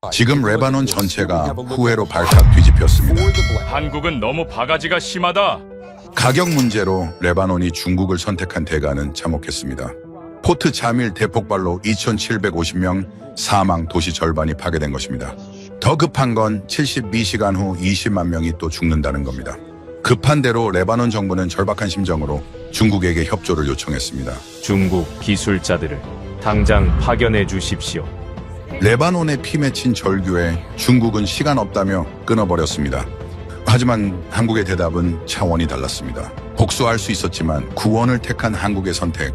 지금 레바논 전체가 후회로 발칵 뒤집혔습니다. 한국은 너무 바가지가 심하다. 가격 문제로 레바논이 중국을 선택한 대가는 참혹했습니다. 포트 자밀 대폭발로 2,750명 사망, 도시 절반이 파괴된 것입니다. 더 급한 건 72시간 후 20만 명이 또 죽는다는 겁니다. 급한 대로 레바논 정부는 절박한 심정으로 중국에게 협조를 요청했습니다. 중국 기술자들을 당장 파견해 주십시오. 레바논에 피 맺힌 절규에 중국은 시간 없다며 끊어버렸습니다. 하지만 한국의 대답은 차원이 달랐습니다. 복수할 수 있었지만 구원을 택한 한국의 선택,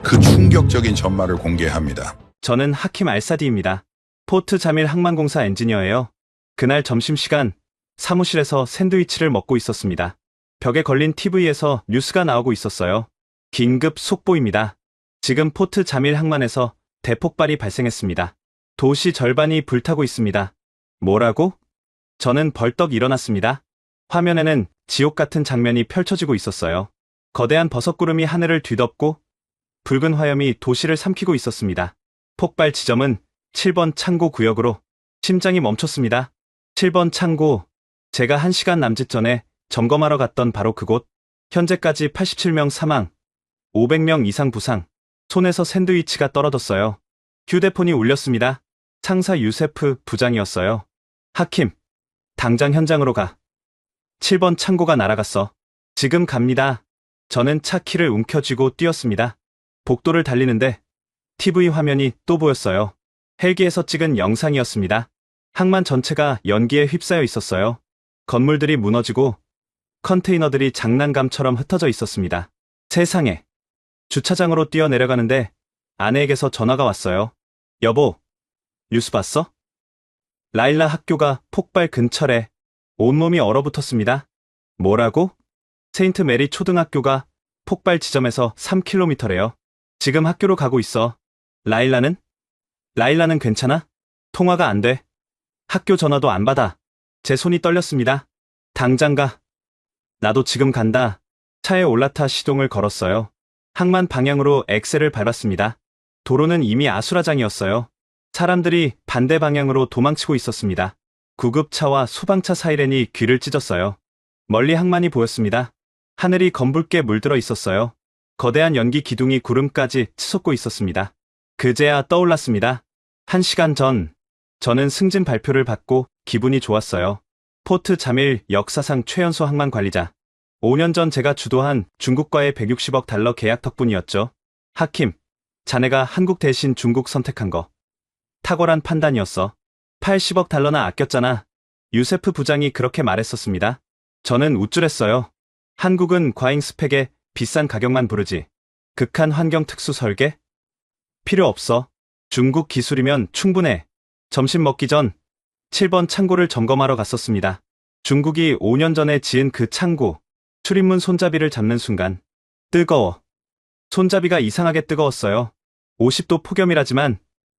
그 충격적인 전말을 공개합니다. 저는 하킴 알사디입니다. 포트 자밀 항만공사 엔지니어예요. 그날 점심시간 사무실에서 샌드위치를 먹고 있었습니다. 벽에 걸린 TV에서 뉴스가 나오고 있었어요. 긴급 속보입니다. 지금 포트 자밀 항만에서 대폭발이 발생했습니다. 도시 절반이 불타고 있습니다. 뭐라고? 저는 벌떡 일어났습니다. 화면에는 지옥 같은 장면이 펼쳐지고 있었어요. 거대한 버섯구름이 하늘을 뒤덮고 붉은 화염이 도시를 삼키고 있었습니다. 폭발 지점은 7번 창고 구역으로. 심장이 멈췄습니다. 7번 창고. 제가 1시간 남짓 전에 점검하러 갔던 바로 그곳. 현재까지 87명 사망, 500명 이상 부상. 손에서 샌드위치가 떨어졌어요. 휴대폰이 울렸습니다. 상사 유세프 부장이었어요. 하킴, 당장 현장으로 가. 7번 창고가 날아갔어. 지금 갑니다. 저는 차 키를 움켜쥐고 뛰었습니다. 복도를 달리는데 TV 화면이 또 보였어요. 헬기에서 찍은 영상이었습니다. 항만 전체가 연기에 휩싸여 있었어요. 건물들이 무너지고 컨테이너들이 장난감처럼 흩어져 있었습니다. 세상에. 주차장으로 뛰어내려가는데 아내에게서 전화가 왔어요. 여보, 뉴스 봤어? 라일라 학교가 폭발 근처래. 온몸이 얼어붙었습니다. 뭐라고? 세인트 메리 초등학교가 폭발 지점에서 3km래요. 지금 학교로 가고 있어. 라일라는? 라일라는 괜찮아? 통화가 안 돼. 학교 전화도 안 받아. 제 손이 떨렸습니다. 당장 가. 나도 지금 간다. 차에 올라타 시동을 걸었어요. 항만 방향으로 엑셀을 밟았습니다. 도로는 이미 아수라장이었어요. 사람들이 반대 방향으로 도망치고 있었습니다. 구급차와 소방차 사이렌이 귀를 찢었어요. 멀리 항만이 보였습니다. 하늘이 검붉게 물들어 있었어요. 거대한 연기 기둥이 구름까지 치솟고 있었습니다. 그제야 떠올랐습니다. 1시간 전, 저는 승진 발표를 받고 기분이 좋았어요. 포트 자밀 역사상 최연소 항만 관리자. 5년 전 제가 주도한 중국과의 160억 달러 계약 덕분이었죠. 하킴, 자네가 한국 대신 중국 선택한 거. 탁월한 판단이었어. 80억 달러나 아꼈잖아. 유세프 부장이 그렇게 말했었습니다. 저는 우쭐했어요. 한국은 과잉 스펙에 비싼 가격만 부르지. 극한 환경 특수 설계? 필요 없어. 중국 기술이면 충분해. 점심 먹기 전 7번 창고를 점검하러 갔었습니다. 중국이 5년 전에 지은 그 창고. 출입문 손잡이를 잡는 순간 뜨거워. 손잡이가 이상하게 뜨거웠어요. 50도 폭염이라지만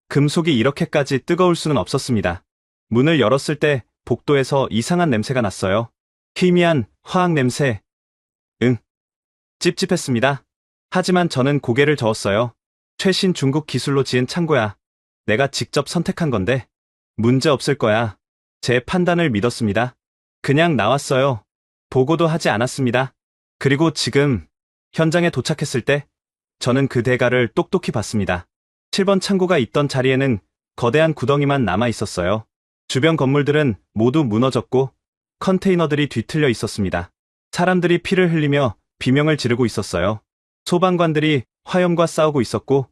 금속이 이렇게까지 뜨거울 수는 없었습니다. 문을 열었을 때 복도에서 이상한 냄새가 났어요. 희미한 화학 냄새. 찝찝했습니다. 하지만 저는 고개를 저었어요. 최신 중국 기술로 지은 창고야. 내가 직접 선택한 건데 문제 없을 거야. 제 판단을 믿었습니다. 그냥 나왔어요. 보고도 하지 않았습니다. 그리고 지금 현장에 도착했을 때 저는 그 대가를 똑똑히 봤습니다. 7번 창고가 있던 자리에는 거대한 구덩이만 남아 있었어요. 주변 건물들은 모두 무너졌고 컨테이너들이 뒤틀려 있었습니다. 사람들이 피를 흘리며 비명을 지르고 있었어요. 소방관들이 화염과 싸우고 있었고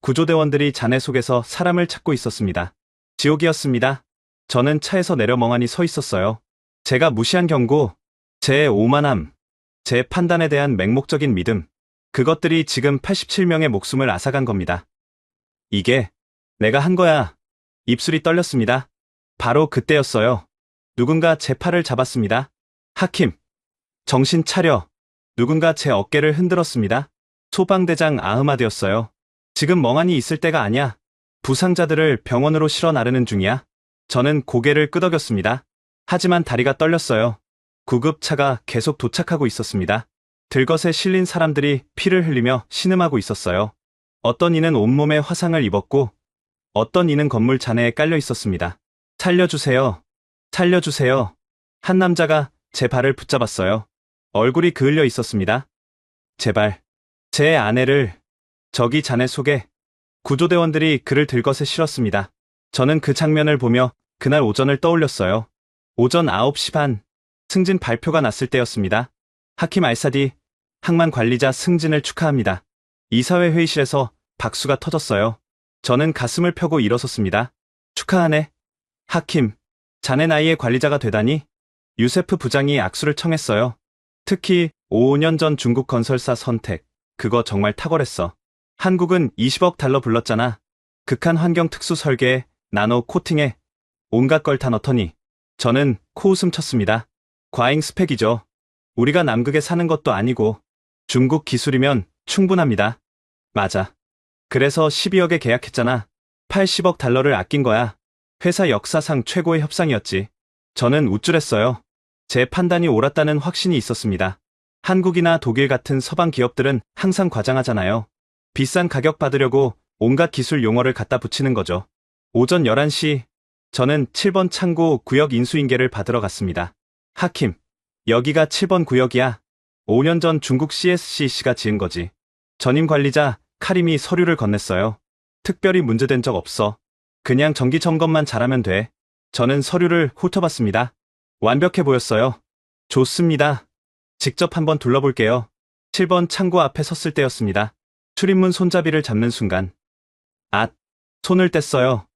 구조대원들이 잔해 속에서 사람을 찾고 있었습니다. 지옥이었습니다. 저는 차에서 내려 멍하니 서 있었어요. 제가 무시한 경고, 제 오만함, 제 판단에 대한 맹목적인 믿음, 그것들이 지금 87명의 목숨을 앗아간 겁니다. 이게 내가 한 거야. 입술이 떨렸습니다. 바로 그때였어요. 누군가 제 팔을 잡았습니다. 하킴, 정신 차려. 누군가 제 어깨를 흔들었습니다. 소방대장 아흐마드였어요. 지금 멍하니 있을 때가 아니야. 부상자들을 병원으로 실어 나르는 중이야. 저는 고개를 끄덕였습니다. 하지만 다리가 떨렸어요. 구급차가 계속 도착하고 있었습니다. 들것에 실린 사람들이 피를 흘리며 신음하고 있었어요. 어떤 이는 온몸에 화상을 입었고 어떤 이는 건물 잔해에 깔려 있었습니다. 살려주세요. 살려주세요. 한 남자가 제 발을 붙잡았어요. 얼굴이 그을려 있었습니다. 제발, 제 아내를, 저기 자네 속에 구조대원들이 그를 들것에 실었습니다. 저는 그 장면을 보며 그날 오전을 떠올렸어요. 오전 9시 반, 승진 발표가 났을 때였습니다. 하킴 알사디, 항만 관리자 승진을 축하합니다. 이사회 회의실에서 박수가 터졌어요. 저는 가슴을 펴고 일어섰습니다. 축하하네. 하킴, 자네 나이에 관리자가 되다니. 유세프 부장이 악수를 청했어요. 특히 5년 전 중국 건설사 선택, 그거 정말 탁월했어. 한국은 20억 달러 불렀잖아. 극한 환경 특수 설계에, 나노 코팅에, 온갖 걸 다 넣더니. 저는 코웃음 쳤습니다. 과잉 스펙이죠. 우리가 남극에 사는 것도 아니고 중국 기술이면 충분합니다. 맞아. 그래서 12억에 계약했잖아. 80억 달러를 아낀 거야. 회사 역사상 최고의 협상이었지. 저는 우쭐했어요. 제 판단이 옳았다는 확신이 있었습니다. 한국이나 독일 같은 서방 기업들은 항상 과장하잖아요. 비싼 가격 받으려고 온갖 기술 용어를 갖다 붙이는 거죠. 오전 11시, 저는 7번 창고 구역 인수인계를 받으러 갔습니다. 하킴, 여기가 7번 구역이야. 5년 전 중국 CSCC가 지은 거지. 전임 관리자 카림이 서류를 건넸어요. 특별히 문제된 적 없어. 그냥 정기 점검만 잘하면 돼. 저는 서류를 훑어봤습니다. 완벽해 보였어요. 좋습니다. 직접 한번 둘러볼게요. 7번 창고 앞에 섰을 때였습니다. 출입문 손잡이를 잡는 순간. 손을 뗐어요.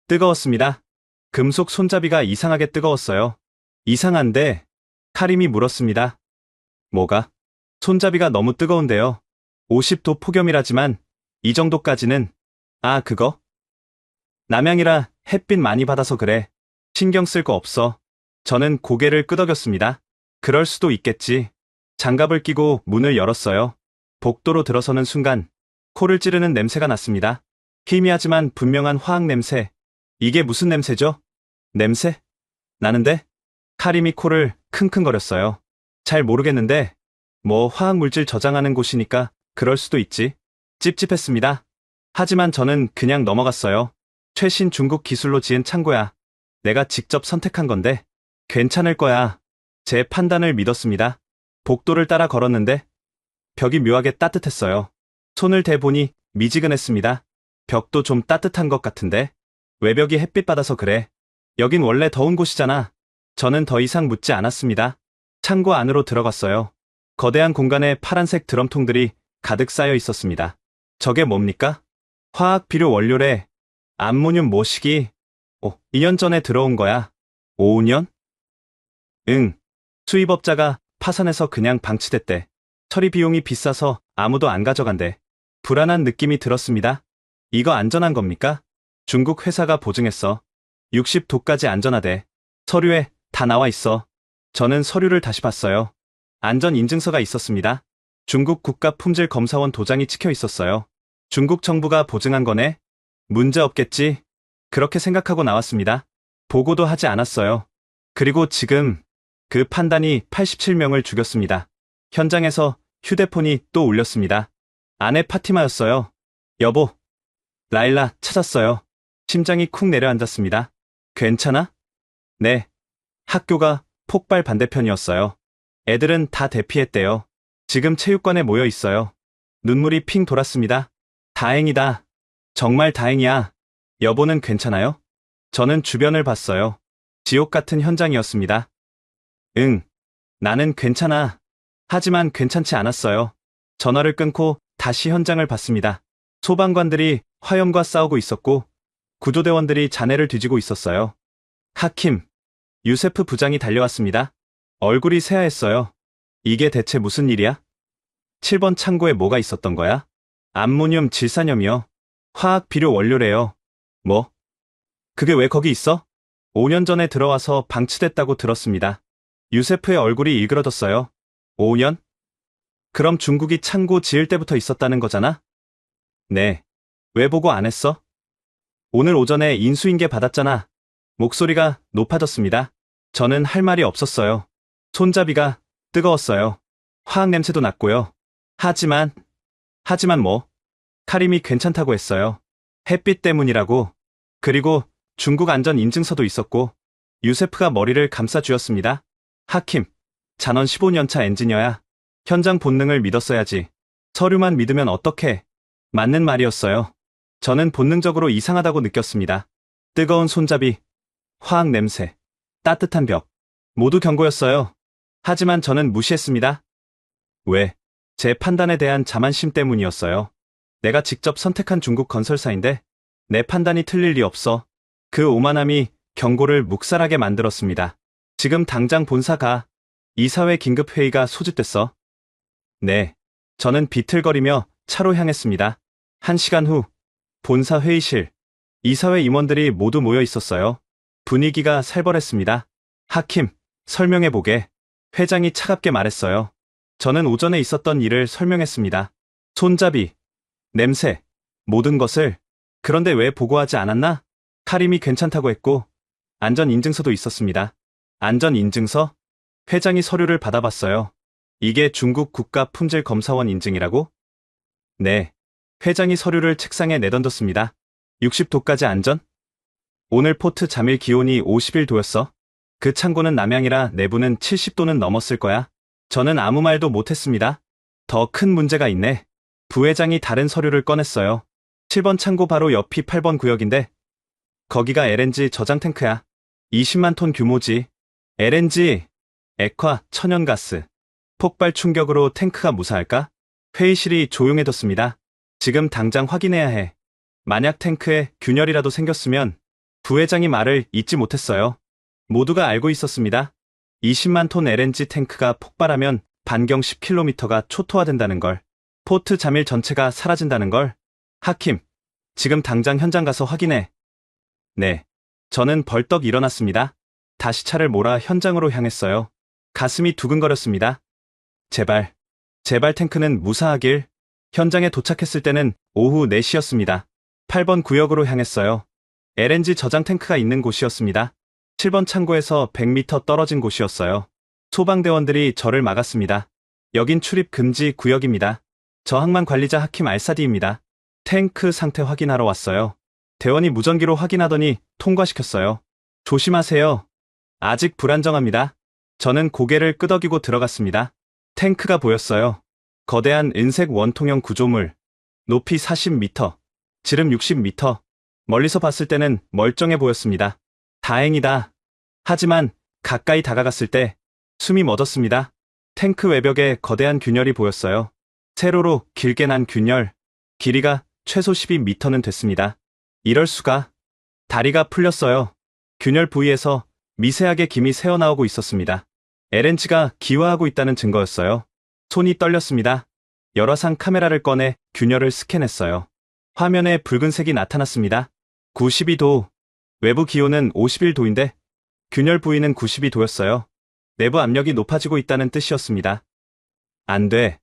뜨거웠습니다. 금속 손잡이가 이상하게 뜨거웠어요. 이상한데? 카림이 물었습니다. 뭐가? 손잡이가 너무 뜨거운데요. 50도 폭염이라지만 이 정도까지는. 그거? 남양이라 햇빛 많이 받아서 그래. 신경 쓸 거 없어. 저는 고개를 끄덕였습니다. 그럴 수도 있겠지. 장갑을 끼고 문을 열었어요. 복도로 들어서는 순간 코를 찌르는 냄새가 났습니다. 희미하지만 분명한 화학 냄새. 이게 무슨 냄새죠? 냄새? 나는데? 카림이 코를 킁킁거렸어요. 잘 모르겠는데 뭐 화학물질 저장하는 곳이니까 그럴 수도 있지. 찝찝했습니다. 하지만 저는 그냥 넘어갔어요. 최신 중국 기술로 지은 창고야. 내가 직접 선택한 건데 괜찮을 거야. 제 판단을 믿었습니다. 복도를 따라 걸었는데 벽이 묘하게 따뜻했어요. 손을 대보니 미지근했습니다. 벽도 좀 따뜻한 것 같은데 외벽이 햇빛 받아서 그래. 여긴 원래 더운 곳이잖아. 저는 더 이상 묻지 않았습니다. 창고 안으로 들어갔어요. 거대한 공간에 파란색 드럼통들이 가득 쌓여 있었습니다. 저게 뭡니까? 화학 비료 원료래. 암모늄 모시기. 2년 전에 들어온 거야. 5년? 응. 수입업자가 파산해서 그냥 방치됐대. 처리 비용이 비싸서 아무도 안 가져간대. 불안한 느낌이 들었습니다. 이거 안전한 겁니까? 중국 회사가 보증했어. 60도까지 안전하대. 서류에 다 나와 있어. 저는 서류를 다시 봤어요. 안전인증서가 있었습니다. 중국 국가품질검사원 도장이 찍혀 있었어요. 중국 정부가 보증한 거네? 문제 없겠지? 그렇게 생각하고 나왔습니다. 보고도 하지 않았어요. 그리고 지금 그 판단이 87명을 죽였습니다. 현장에서 휴대폰이 또 울렸습니다. 아내 파티마였어요. 여보, 라일라 찾았어요. 심장이 쿵 내려앉았습니다. 괜찮아? 네. 학교가 폭발 반대편이었어요. 애들은 다 대피했대요. 지금 체육관에 모여 있어요. 눈물이 핑 돌았습니다. 다행이다. 정말 다행이야. 여보는 괜찮아요? 저는 주변을 봤어요. 지옥 같은 현장이었습니다. 응. 나는 괜찮아. 하지만 괜찮지 않았어요. 전화를 끊고 다시 현장을 봤습니다. 소방관들이 화염과 싸우고 있었고 구조대원들이 잔해를 뒤지고 있었어요. 하킴, 유세프 부장이 달려왔습니다. 얼굴이 새하였어요. 이게 대체 무슨 일이야? 7번 창고에 뭐가 있었던 거야? 암모늄 질산염이요. 화학 비료 원료래요. 뭐? 그게 왜 거기 있어? 5년 전에 들어와서 방치됐다고 들었습니다. 유세프의 얼굴이 일그러졌어요. 5년? 그럼 중국이 창고 지을 때부터 있었다는 거잖아? 네. 왜 보고 안 했어? 오늘 오전에 인수인계 받았잖아. 목소리가 높아졌습니다. 저는 할 말이 없었어요. 손잡이가 뜨거웠어요. 화학 냄새도 났고요. 하지만 뭐? 카림이 괜찮다고 했어요. 햇빛 때문이라고. 그리고 중국 안전 인증서도 있었고 유세프가 머리를 감싸 쥐었습니다. 하킴, 잔원 15년차 엔지니어야. 현장 본능을 믿었어야지. 서류만 믿으면 어떡해. 맞는 말이었어요. 저는 본능적으로 이상하다고 느꼈습니다. 뜨거운 손잡이, 화학 냄새, 따뜻한 벽. 모두 경고였어요. 하지만 저는 무시했습니다. 왜? 제 판단에 대한 자만심 때문이었어요. 내가 직접 선택한 중국 건설사인데 내 판단이 틀릴 리 없어. 그 오만함이 경고를 묵살하게 만들었습니다. 지금 당장 본사 가. 이사회 긴급회의가 소집됐어. 네. 저는 비틀거리며 차로 향했습니다. 1시간 후 본사 회의실. 이사회 임원들이 모두 모여 있었어요. 분위기가 살벌했습니다. 하킴, 설명해보게. 회장이 차갑게 말했어요. 저는 오전에 있었던 일을 설명했습니다. 손잡이, 냄새, 모든 것을. 그런데 왜 보고하지 않았나? 카림이 괜찮다고 했고 안전인증서도 있었습니다. 안전인증서? 회장이 서류를 받아봤어요. 이게 중국 국가품질검사원 인증이라고? 네. 회장이 서류를 책상에 내던졌습니다. 60도까지 안전? 오늘 포트 잠일 기온이 51도였어. 그 창고는 남향이라 내부는 70도는 넘었을 거야. 저는 아무 말도 못했습니다. 더 큰 문제가 있네. 부회장이 다른 서류를 꺼냈어요. 7번 창고 바로 옆이 8번 구역인데 거기가 LNG 저장 탱크야. 20만 톤 규모지. LNG, 액화, 천연가스. 폭발 충격으로 탱크가 무사할까? 회의실이 조용해졌습니다. 지금 당장 확인해야 해. 만약 탱크에 균열이라도 생겼으면 부회장이 말을 잊지 못했어요. 모두가 알고 있었습니다. 20만 톤 LNG 탱크가 폭발하면 반경 10km가 초토화된다는 걸. 포트 잠일 전체가 사라진다는 걸. 하킴, 지금 당장 현장 가서 확인해. 네. 저는 벌떡 일어났습니다. 다시 차를 몰아 현장으로 향했어요. 가슴이 두근거렸습니다. 제발 탱크는 무사하길. 현장에 도착했을 때는 오후 4시였습니다. 8번 구역으로 향했어요. LNG 저장 탱크가 있는 곳이었습니다. 7번 창고에서 100m 떨어진 곳이었어요. 소방대원들이 저를 막았습니다. 여긴 출입 금지 구역입니다. 저 항만 관리자 하킴 알사디입니다. 탱크 상태 확인하러 왔어요. 대원이 무전기로 확인하더니 통과시켰어요. 조심하세요. 아직 불안정합니다. 저는 고개를 끄덕이고 들어갔습니다. 탱크가 보였어요. 거대한 은색 원통형 구조물. 높이 40m, 지름 60m. 멀리서 봤을 때는 멀쩡해 보였습니다. 다행이다. 하지만 가까이 다가갔을 때 숨이 멎었습니다. 탱크 외벽에 거대한 균열이 보였어요. 세로로 길게 난 균열. 길이가 최소 12m는 됐습니다. 이럴 수가. 다리가 풀렸어요. 균열 부위에서 미세하게 김이 새어나오고 있었습니다. LNG가 기화하고 있다는 증거였어요. 손이 떨렸습니다. 열화상 카메라를 꺼내 균열을 스캔했어요. 화면에 붉은색이 나타났습니다. 92도. 외부 기온은 51도인데 균열 부위는 92도였어요. 내부 압력이 높아지고 있다는 뜻이었습니다. 안 돼.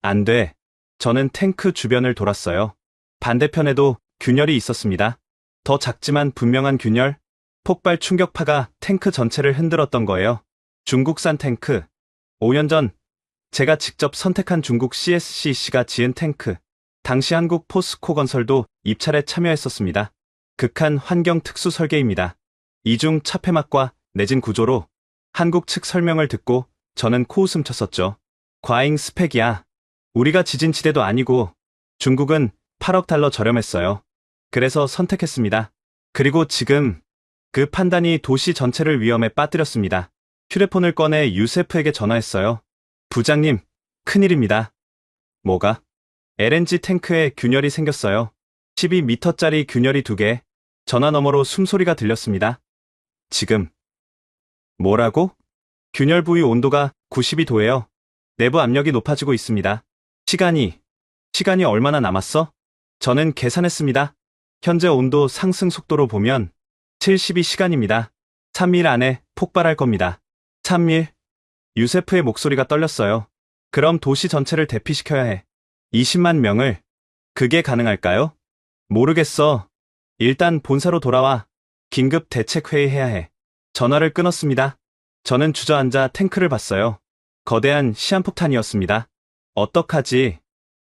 안 돼. 저는 탱크 주변을 돌았어요. 반대편에도 균열이 있었습니다. 더 작지만 분명한 균열. 폭발 충격파가 탱크 전체를 흔들었던 거예요. 중국산 탱크. 5년 전 제가 직접 선택한 중국 CSCC가 지은 탱크. 당시 한국 포스코 건설도 입찰에 참여했었습니다. 극한 환경 특수 설계입니다. 이중 차폐막과 내진 구조로 한국 측 설명을 듣고 저는 코웃음 쳤었죠. 과잉 스펙이야. 우리가 지진지대도 아니고 중국은 8억 달러 저렴했어요. 그래서 선택했습니다. 그리고 지금 그 판단이 도시 전체를 위험에 빠뜨렸습니다. 휴대폰을 꺼내 유세프에게 전화했어요. 부장님, 큰일입니다. 뭐가? LNG 탱크에 균열이 생겼어요. 12m짜리 균열이 2개. 전화 너머로 숨소리가 들렸습니다. 지금. 뭐라고? 균열 부위 온도가 92도예요. 내부 압력이 높아지고 있습니다. 시간이 얼마나 남았어? 저는 계산했습니다. 현재 온도 상승 속도로 보면 72시간입니다. 3일 안에 폭발할 겁니다. 3일? 유세프의 목소리가 떨렸어요. 그럼 도시 전체를 대피시켜야 해. 20만 명을. 그게 가능할까요? 모르겠어. 일단 본사로 돌아와. 긴급 대책회의 해야 해. 전화를 끊었습니다. 저는 주저앉아 탱크를 봤어요. 거대한 시한폭탄이었습니다. 어떡하지?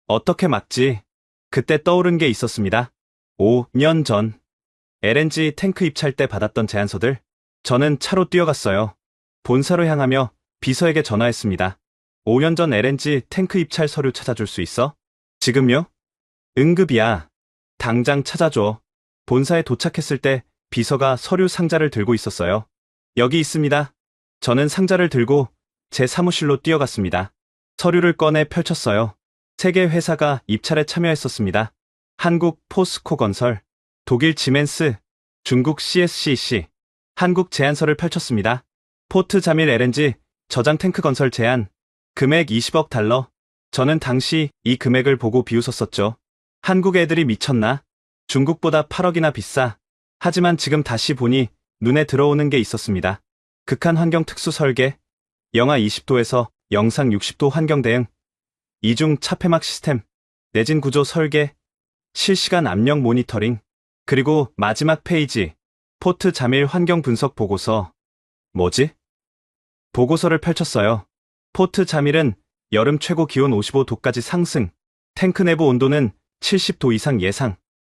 어떻게 막지? 그때 떠오른 게 있었습니다. 5년 전. LNG 탱크 입찰 때 받았던 제안서들. 저는 차로 뛰어갔어요. 본사로 향하며 비서에게 전화했습니다. 5년 전 LNG 탱크 입찰 서류 찾아줄 수 있어? 지금요? 응급이야. 당장 찾아줘. 본사에 도착했을 때 비서가 서류 상자를 들고 있었어요. 여기 있습니다. 저는 상자를 들고 제 사무실로 뛰어갔습니다. 서류를 꺼내 펼쳤어요. 3개 회사가 입찰에 참여했었습니다. 한국 포스코 건설, 독일 지멘스, 중국 CSCC, 한국 제안서를 펼쳤습니다. 포트 자밀 LNG 저장 탱크 건설 제안, 금액 20억 달러. 저는 당시 이 금액을 보고 비웃었었죠. 한국 애들이 미쳤나? 중국보다 8억이나 비싸. 하지만 지금 다시 보니 눈에 들어오는 게 있었습니다. 극한 환경 특수 설계, 영하 20도에서 영상 60도 환경 대응, 이중 차폐막 시스템, 내진 구조 설계, 실시간 압력 모니터링, 그리고 마지막 페이지, 포트 자밀 환경 분석 보고서. 뭐지? 보고서를 펼쳤어요. 포트 자밀은 여름 최고 기온 55도까지 상승, 탱크 내부 온도는 70도 이상 예상,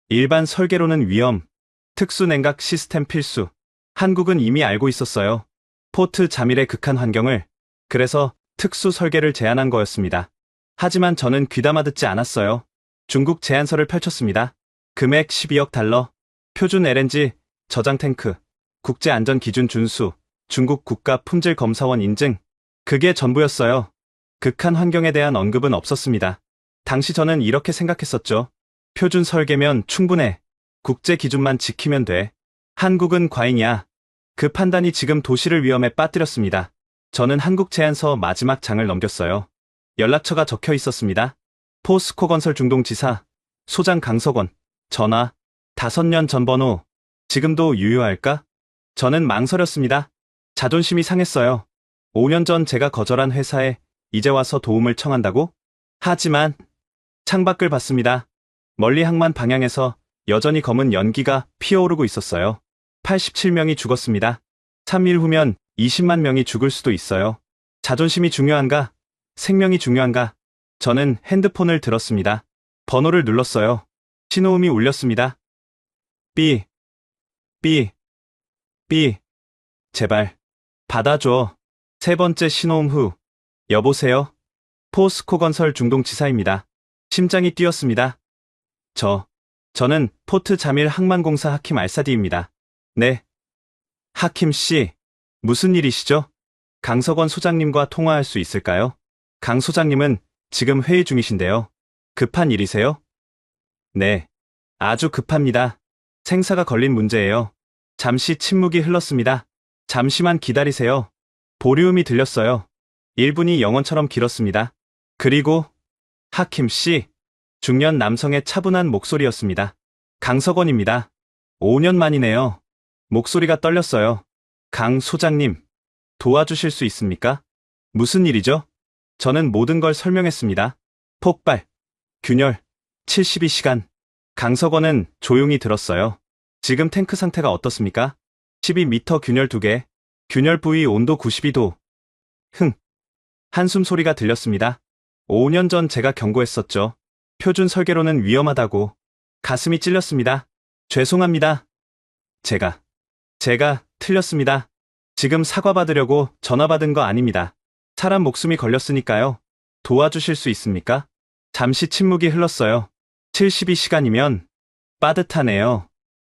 일반 설계로는 위험, 특수 냉각 시스템 필수. 한국은 이미 알고 있었어요. 포트 자밀의 극한 환경을. 그래서 특수 설계를 제안한 거였습니다. 하지만 저는 귀담아 듣지 않았어요. 중국 제안서를 펼쳤습니다. 금액 12억 달러, 표준 LNG 저장 탱크, 국제안전기준 준수, 중국 국가품질검사원 인증. 그게 전부였어요. 극한 환경에 대한 언급은 없었습니다. 당시 저는 이렇게 생각했었죠. 표준 설계면 충분해. 국제 기준만 지키면 돼. 한국은 과잉이야. 그 판단이 지금 도시를 위험에 빠뜨렸습니다. 저는 한국 제안서 마지막 장을 넘겼어요. 연락처가 적혀 있었습니다. 포스코 건설 중동지사, 소장 강석원, 전화, 5년 전 번호. 지금도 유효할까? 저는 망설였습니다. 자존심이 상했어요. 5년 전 제가 거절한 회사에 이제 와서 도움을 청한다고? 하지만 창밖을 봤습니다. 멀리 항만 방향에서 여전히 검은 연기가 피어오르고 있었어요. 87명이 죽었습니다. 3일 후면 20만 명이 죽을 수도 있어요. 자존심이 중요한가? 생명이 중요한가? 저는 핸드폰을 들었습니다. 번호를 눌렀어요. 신호음이 울렸습니다. 삐, 삐, 삐. 제발, 받아줘. 3번째 신호음 후. 여보세요? 포스코 건설 중동지사입니다. 심장이 뛰었습니다. 저는 포트 자밀 항만공사 하킴 알사디입니다. 네. 하킴 씨, 무슨 일이시죠? 강석원 소장님과 통화할 수 있을까요? 강 소장님은 지금 회의 중이신데요. 급한 일이세요? 네. 아주 급합니다. 생사가 걸린 문제예요. 잠시 침묵이 흘렀습니다. 잠시만 기다리세요. 보류음이 들렸어요. 1분이 영원처럼 길었습니다. 그리고 하킴 씨, 중년 남성의 차분한 목소리였습니다. 강석원입니다. 5년 만이네요. 목소리가 떨렸어요. 강 소장님, 도와주실 수 있습니까? 무슨 일이죠? 저는 모든 걸 설명했습니다. 폭발, 균열, 72시간. 강석원은 조용히 들었어요. 지금 탱크 상태가 어떻습니까? 12m 균열 2개, 균열 부위 온도 92도. 한숨 소리가 들렸습니다. 5년 전 제가 경고했었죠. 표준 설계로는 위험하다고. 가슴이 찔렸습니다. 죄송합니다. 제가 틀렸습니다. 지금 사과받으려고 전화받은 거 아닙니다. 사람 목숨이 걸렸으니까요. 도와주실 수 있습니까? 잠시 침묵이 흘렀어요. 72시간이면 빠듯하네요.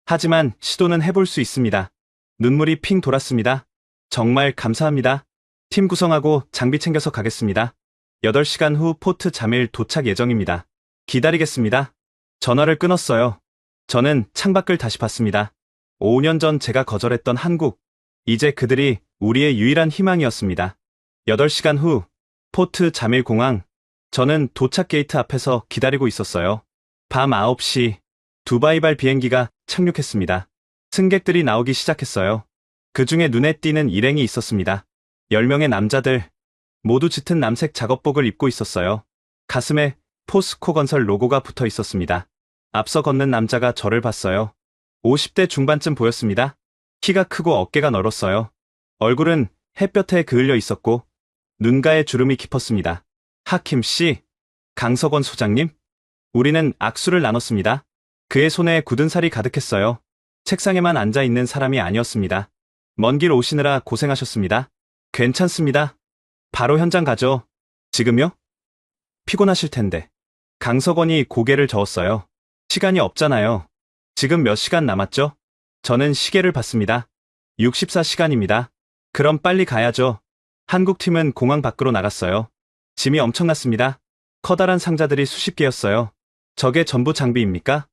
하지만 시도는 해볼 수 있습니다. 눈물이 핑 돌았습니다. 정말 감사합니다. 팀 구성하고 장비 챙겨서 가겠습니다. 8시간 후 포트 자밀 도착 예정입니다. 기다리겠습니다. 전화를 끊었어요. 저는 창밖을 다시 봤습니다. 5년 전 제가 거절했던 한국. 이제 그들이 우리의 유일한 희망이었습니다. 8시간 후 포트 자밀 공항. 저는 도착 게이트 앞에서 기다리고 있었어요. 밤 9시 두바이발 비행기가 착륙했습니다. 승객들이 나오기 시작했어요. 그 중에 눈에 띄는 일행이 있었습니다. 10명의 남자들, 모두 짙은 남색 작업복을 입고 있었어요. 가슴에 포스코 건설 로고가 붙어 있었습니다. 앞서 걷는 남자가 저를 봤어요. 50대 중반쯤 보였습니다. 키가 크고 어깨가 넓었어요. 얼굴은 햇볕에 그을려 있었고 눈가에 주름이 깊었습니다. 하킴 씨, 강석원 소장님? 우리는 악수를 나눴습니다. 그의 손에 굳은 살이 가득했어요. 책상에만 앉아 있는 사람이 아니었습니다. 먼 길 오시느라 고생하셨습니다. 괜찮습니다. 바로 현장 가죠. 지금요? 피곤하실 텐데. 강석원이 고개를 저었어요. 시간이 없잖아요. 지금 몇 시간 남았죠? 저는 시계를 봤습니다. 64시간입니다. 그럼 빨리 가야죠. 한국팀은 공항 밖으로 나갔어요. 짐이 엄청났습니다. 커다란 상자들이 수십 개였어요. 저게 전부 장비입니까?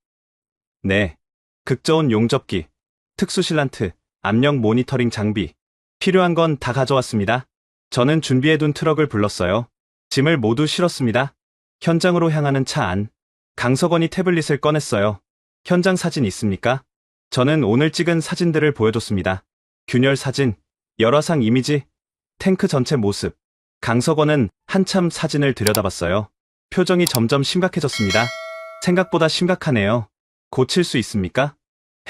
네. 극저온 용접기, 특수실란트, 압력 모니터링 장비. 필요한 건 다 가져왔습니다. 저는 준비해둔 트럭을 불렀어요. 짐을 모두 실었습니다. 현장으로 향하는 차 안. 강석원이 태블릿을 꺼냈어요. 현장 사진 있습니까? 저는 오늘 찍은 사진들을 보여줬습니다. 균열 사진, 열화상 이미지, 탱크 전체 모습. 강석원은 한참 사진을 들여다봤어요. 표정이 점점 심각해졌습니다. 생각보다 심각하네요. 고칠 수 있습니까?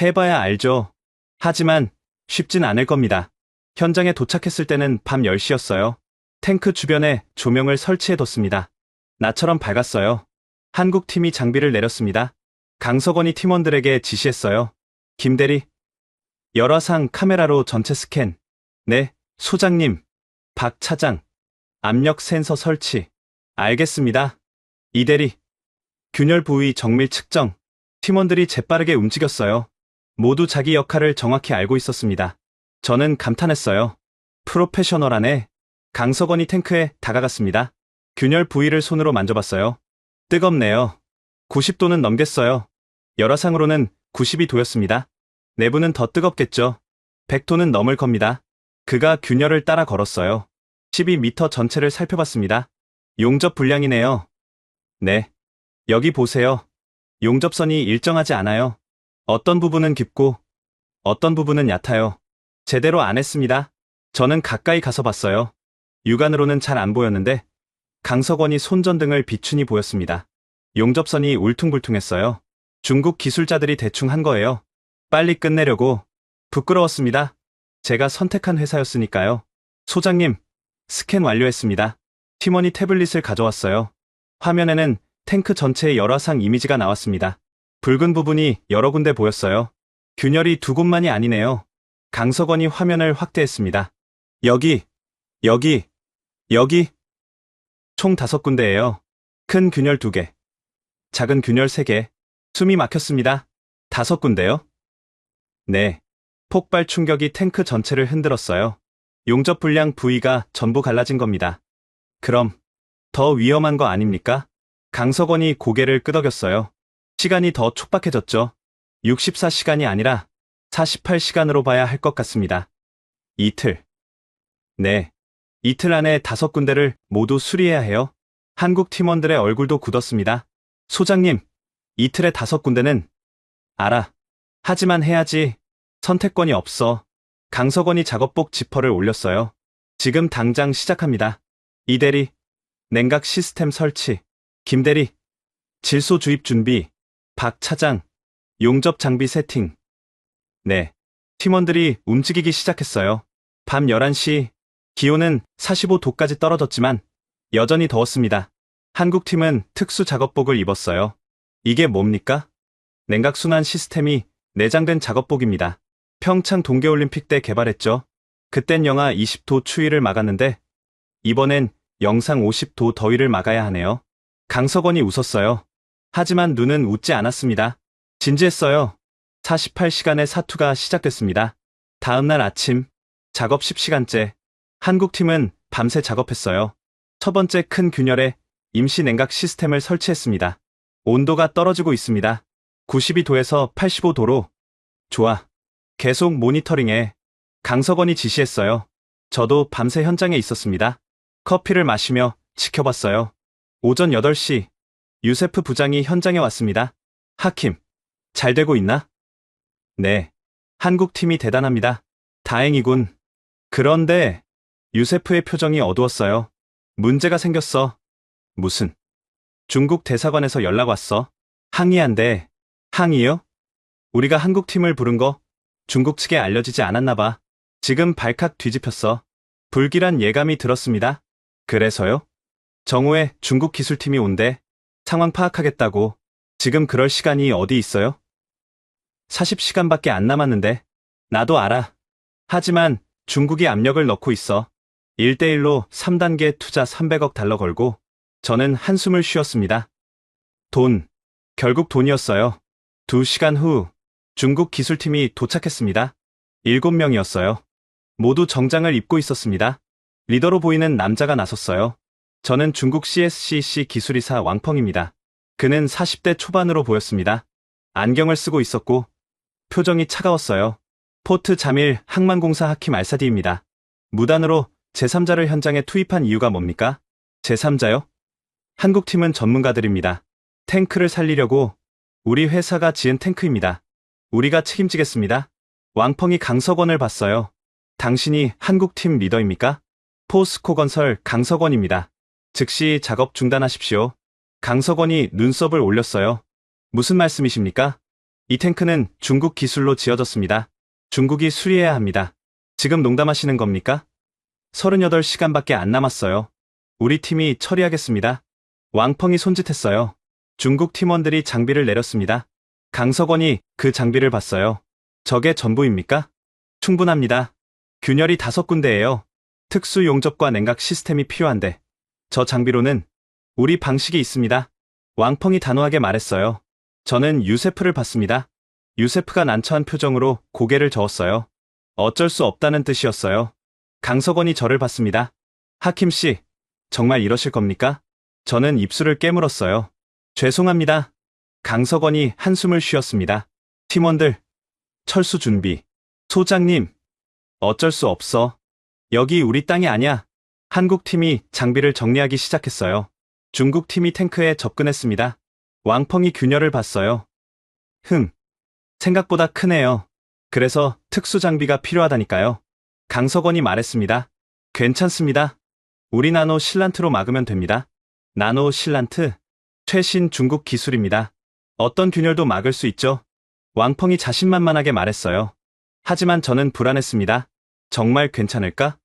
해봐야 알죠. 하지만 쉽진 않을 겁니다. 현장에 도착했을 때는 밤 10시였어요. 탱크 주변에 조명을 설치해뒀습니다. 나처럼 밝았어요. 한국팀이 장비를 내렸습니다. 강석원이 팀원들에게 지시했어요. 김대리, 열화상 카메라로 전체 스캔. 네, 소장님. 박 차장, 압력 센서 설치. 알겠습니다. 이대리, 균열 부위 정밀 측정. 팀원들이 재빠르게 움직였어요. 모두 자기 역할을 정확히 알고 있었습니다. 저는 감탄했어요. 프로페셔널하네. 강석원이 탱크에 다가갔습니다. 균열 부위를 손으로 만져봤어요. 뜨겁네요. 90도는 넘겼어요. 열화상으로는 92도였습니다. 내부는 더 뜨겁겠죠. 100도는 넘을 겁니다. 그가 균열을 따라 걸었어요. 12m 전체를 살펴봤습니다. 용접 불량이네요. 네. 여기 보세요. 용접선이 일정하지 않아요. 어떤 부분은 깊고 어떤 부분은 얕아요. 제대로 안 했습니다. 저는 가까이 가서 봤어요. 육안으로는 잘 안 보였는데 강석원이 손전등을 비추니 보였습니다. 용접선이 울퉁불퉁했어요. 중국 기술자들이 대충 한 거예요. 빨리 끝내려고. 부끄러웠습니다. 제가 선택한 회사였으니까요. 소장님, 스캔 완료했습니다. 팀원이 태블릿을 가져왔어요. 화면에는 탱크 전체의 열화상 이미지가 나왔습니다. 붉은 부분이 여러 군데 보였어요. 균열이 두 곳만이 아니네요. 강석원이 화면을 확대했습니다. 여기, 여기, 여기. 총 5군데예요. 큰 균열 2개, 작은 균열 3개. 숨이 막혔습니다. 5군데요? 네. 폭발 충격이 탱크 전체를 흔들었어요. 용접 불량 부위가 전부 갈라진 겁니다. 그럼 더 위험한 거 아닙니까? 강석원이 고개를 끄덕였어요. 시간이 더 촉박해졌죠. 64시간이 아니라 48시간으로 봐야 할 것 같습니다. 이틀. 네. 이틀 안에 5군데를 모두 수리해야 해요. 한국 팀원들의 얼굴도 굳었습니다. 소장님, 이틀에 5군데는 알아. 하지만 해야지. 선택권이 없어. 강석원이 작업복 지퍼를 올렸어요. 지금 당장 시작합니다. 이대리, 냉각 시스템 설치. 김대리, 질소 주입 준비. 박 차장, 용접 장비 세팅. 네. 팀원들이 움직이기 시작했어요. 밤 11시, 기온은 45도까지 떨어졌지만 여전히 더웠습니다. 한국팀은 특수 작업복을 입었어요. 이게 뭡니까? 냉각순환 시스템이 내장된 작업복입니다. 평창 동계올림픽 때 개발했죠. 그땐 영하 20도 추위를 막았는데 이번엔 영상 50도 더위를 막아야 하네요. 강석원이 웃었어요. 하지만 눈은 웃지 않았습니다. 진지했어요. 48시간의 사투가 시작됐습니다. 다음날 아침, 작업 10시간째. 한국팀은 밤새 작업했어요. 첫 번째 큰 균열에 임시 냉각 시스템을 설치했습니다. 온도가 떨어지고 있습니다. 92도에서 85도로. 좋아. 계속 모니터링해. 강석원이 지시했어요. 저도 밤새 현장에 있었습니다. 커피를 마시며 지켜봤어요. 오전 8시, 유세프 부장이 현장에 왔습니다. 하킴, 잘 되고 있나? 네. 한국팀이 대단합니다. 다행이군. 그런데 유세프의 표정이 어두웠어요. 문제가 생겼어. 무슨? 중국 대사관에서 연락 왔어. 항의한대. 항의요? 우리가 한국팀을 부른 거 중국 측에 알려지지 않았나 봐. 지금 발칵 뒤집혔어. 불길한 예감이 들었습니다. 그래서요? 정오에 중국 기술팀이 온대. 상황 파악하겠다고. 지금 그럴 시간이 어디 있어요? 40시간밖에 안 남았는데. 나도 알아. 하지만 중국이 압력을 넣고 있어. 1대1로 3단계 투자 300억 달러 걸고 저는 한숨을 쉬었습니다. 돈. 결국 돈이었어요. 2시간 후 중국 기술팀이 도착했습니다. 7명이었어요. 모두 정장을 입고 있었습니다. 리더로 보이는 남자가 나섰어요. 저는 중국 CSCC 기술이사 왕펑입니다. 그는 40대 초반으로 보였습니다. 안경을 쓰고 있었고 표정이 차가웠어요. 포트 자밀 항만공사 하킴 알사디입니다. 무단으로 제3자를 현장에 투입한 이유가 뭡니까? 제3자요? 한국팀은 전문가들입니다. 탱크를 살리려고 우리 회사가 지은 탱크입니다. 우리가 책임지겠습니다. 왕펑이 강석원을 봤어요. 당신이 한국팀 리더입니까? 포스코 건설 강석원입니다. 즉시 작업 중단하십시오. 강석원이 눈썹을 올렸어요. 무슨 말씀이십니까? 이 탱크는 중국 기술로 지어졌습니다. 중국이 수리해야 합니다. 지금 농담하시는 겁니까? 38시간밖에 안 남았어요. 우리 팀이 처리하겠습니다. 왕펑이 손짓했어요. 중국 팀원들이 장비를 내렸습니다. 강석원이 그 장비를 봤어요. 저게 전부입니까? 충분합니다. 균열이 5군데예요. 특수 용접과 냉각 시스템이 필요한데 저 장비로는 우리 방식이 있습니다. 왕펑이 단호하게 말했어요. 저는 유세프를 봤습니다. 유세프가 난처한 표정으로 고개를 저었어요. 어쩔 수 없다는 뜻이었어요. 강석원이 저를 봤습니다. 하킴 씨, 정말 이러실 겁니까? 저는 입술을 깨물었어요. 죄송합니다. 강석원이 한숨을 쉬었습니다. 팀원들, 철수 준비. 소장님, 어쩔 수 없어. 여기 우리 땅이 아니야. 한국 팀이 장비를 정리하기 시작했어요. 중국 팀이 탱크에 접근했습니다. 왕펑이 균열을 봤어요. 생각보다 크네요. 그래서 특수 장비가 필요하다니까요. 강석원이 말했습니다. 괜찮습니다. 우리 나노 실란트로 막으면 됩니다. 나노 실란트? 최신 중국 기술입니다. 어떤 균열도 막을 수 있죠. 왕펑이 자신만만하게 말했어요. 하지만 저는 불안했습니다. 정말 괜찮을까?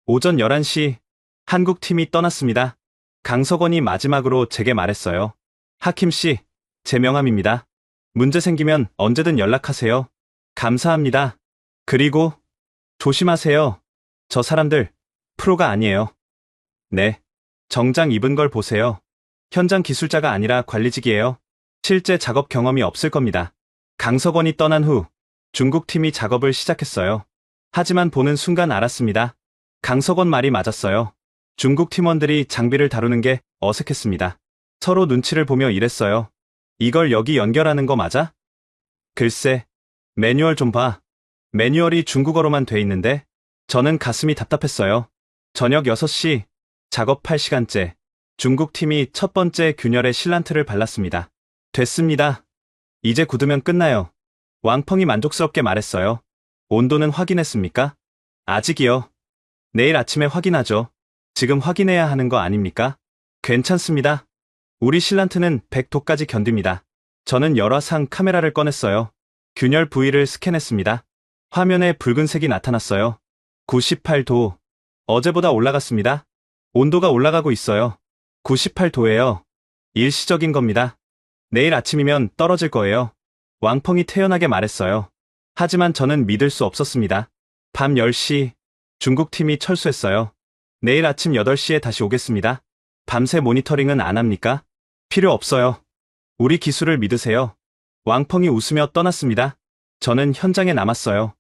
오전 11시 한국 팀이 떠났습니다. 강석원이 마지막으로 제게 말했어요. 하킴 씨, 제 명함입니다. 문제 생기면 언제든 연락하세요. 감사합니다. 그리고 조심하세요. 저 사람들 프로가 아니에요. 네. 정장 입은 걸 보세요. 현장 기술자가 아니라 관리직이에요. 실제 작업 경험이 없을 겁니다. 강석원이 떠난 후 중국 팀이 작업을 시작했어요. 하지만 보는 순간 알았습니다. 강석원 말이 맞았어요. 중국 팀원들이 장비를 다루는 게 어색했습니다. 서로 눈치를 보며 일했어요. 이걸 여기 연결하는 거 맞아? 글쎄, 매뉴얼 좀 봐. 매뉴얼이 중국어로만 돼 있는데 저는 가슴이 답답했어요. 저녁 6시, 작업 8시간째. 중국 팀이 첫 번째 균열에 실란트를 발랐습니다. 됐습니다. 이제 굳으면 끝나요. 왕펑이 만족스럽게 말했어요. 온도는 확인했습니까? 아직이요. 내일 아침에 확인하죠. 지금 확인해야 하는 거 아닙니까? 괜찮습니다. 우리 실란트는 100도까지 견딥니다. 저는 열화상 카메라를 꺼냈어요. 균열 부위를 스캔했습니다. 화면에 붉은색이 나타났어요. 98도. 어제보다 올라갔습니다. 온도가 올라가고 있어요. 98도예요. 일시적인 겁니다. 내일 아침이면 떨어질 거예요. 왕펑이 태연하게 말했어요. 하지만 저는 믿을 수 없었습니다. 밤 10시, 중국 팀이 철수했어요. 내일 아침 8시에 다시 오겠습니다. 밤새 모니터링은 안 합니까? 필요 없어요. 우리 기술을 믿으세요. 왕펑이 웃으며 떠났습니다. 저는 현장에 남았어요.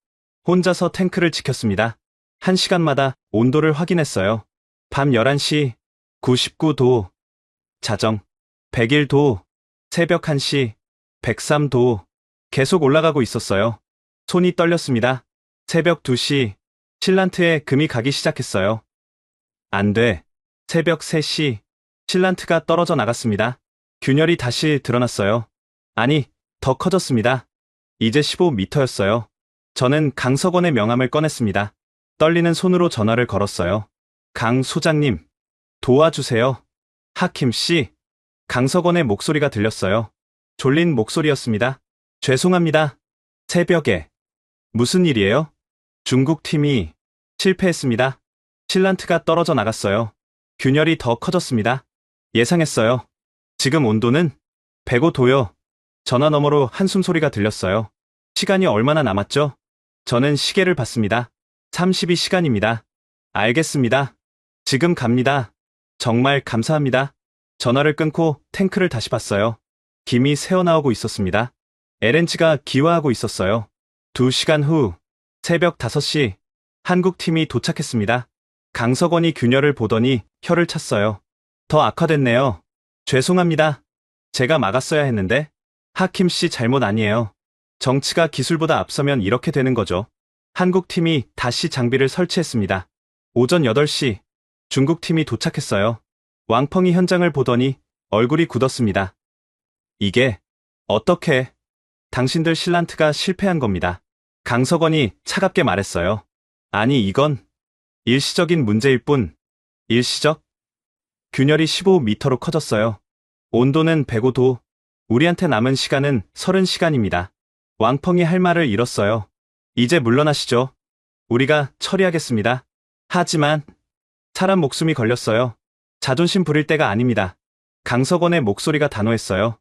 혼자서 탱크를 지켰습니다. 1시간마다 온도를 확인했어요. 밤 11시, 99도, 자정, 101도, 새벽 1시, 103도, 계속 올라가고 있었어요. 손이 떨렸습니다. 새벽 2시, 실란트에 금이 가기 시작했어요. 안 돼. 새벽 3시, 실란트가 떨어져 나갔습니다. 균열이 다시 드러났어요. 아니, 더 커졌습니다. 이제 15m였어요. 저는 강석원의 명함을 꺼냈습니다. 떨리는 손으로 전화를 걸었어요. 강 소장님, 도와주세요. 하킴 씨. 강석원의 목소리가 들렸어요. 졸린 목소리였습니다. 죄송합니다. 새벽에. 무슨 일이에요? 중국 팀이 실패했습니다. 실란트가 떨어져 나갔어요. 균열이 더 커졌습니다. 예상했어요. 지금 온도는 105도요. 전화 너머로 한숨 소리가 들렸어요. 시간이 얼마나 남았죠? 저는 시계를 봤습니다. 32시간입니다. 알겠습니다. 지금 갑니다. 정말 감사합니다. 전화를 끊고 탱크를 다시 봤어요. 김이 새어나오고 있었습니다. LNG가 기화하고 있었어요. 2시간 후, 새벽 5시, 한국팀이 도착했습니다. 강석원이 균열을 보더니 혀를 찼어요. 더 악화됐네요. 죄송합니다. 제가 막았어야 했는데. 하킴 씨 잘못 아니에요. 정치가 기술보다 앞서면 이렇게 되는 거죠. 한국팀이 다시 장비를 설치했습니다. 오전 8시, 중국팀이 도착했어요. 왕펑이 현장을 보더니 얼굴이 굳었습니다. 이게 어떻게? 당신들 실란트가 실패한 겁니다. 강석원이 차갑게 말했어요. 아니 이건 일시적인 문제일 뿐. 일시적? 균열이 15m로 커졌어요. 온도는 105도. 우리한테 남은 시간은 30시간입니다. 왕펑이 할 말을 잃었어요. 이제 물러나시죠. 우리가 처리하겠습니다. 하지만 사람 목숨이 걸렸어요. 자존심 부릴 때가 아닙니다. 강석원의 목소리가 단호했어요.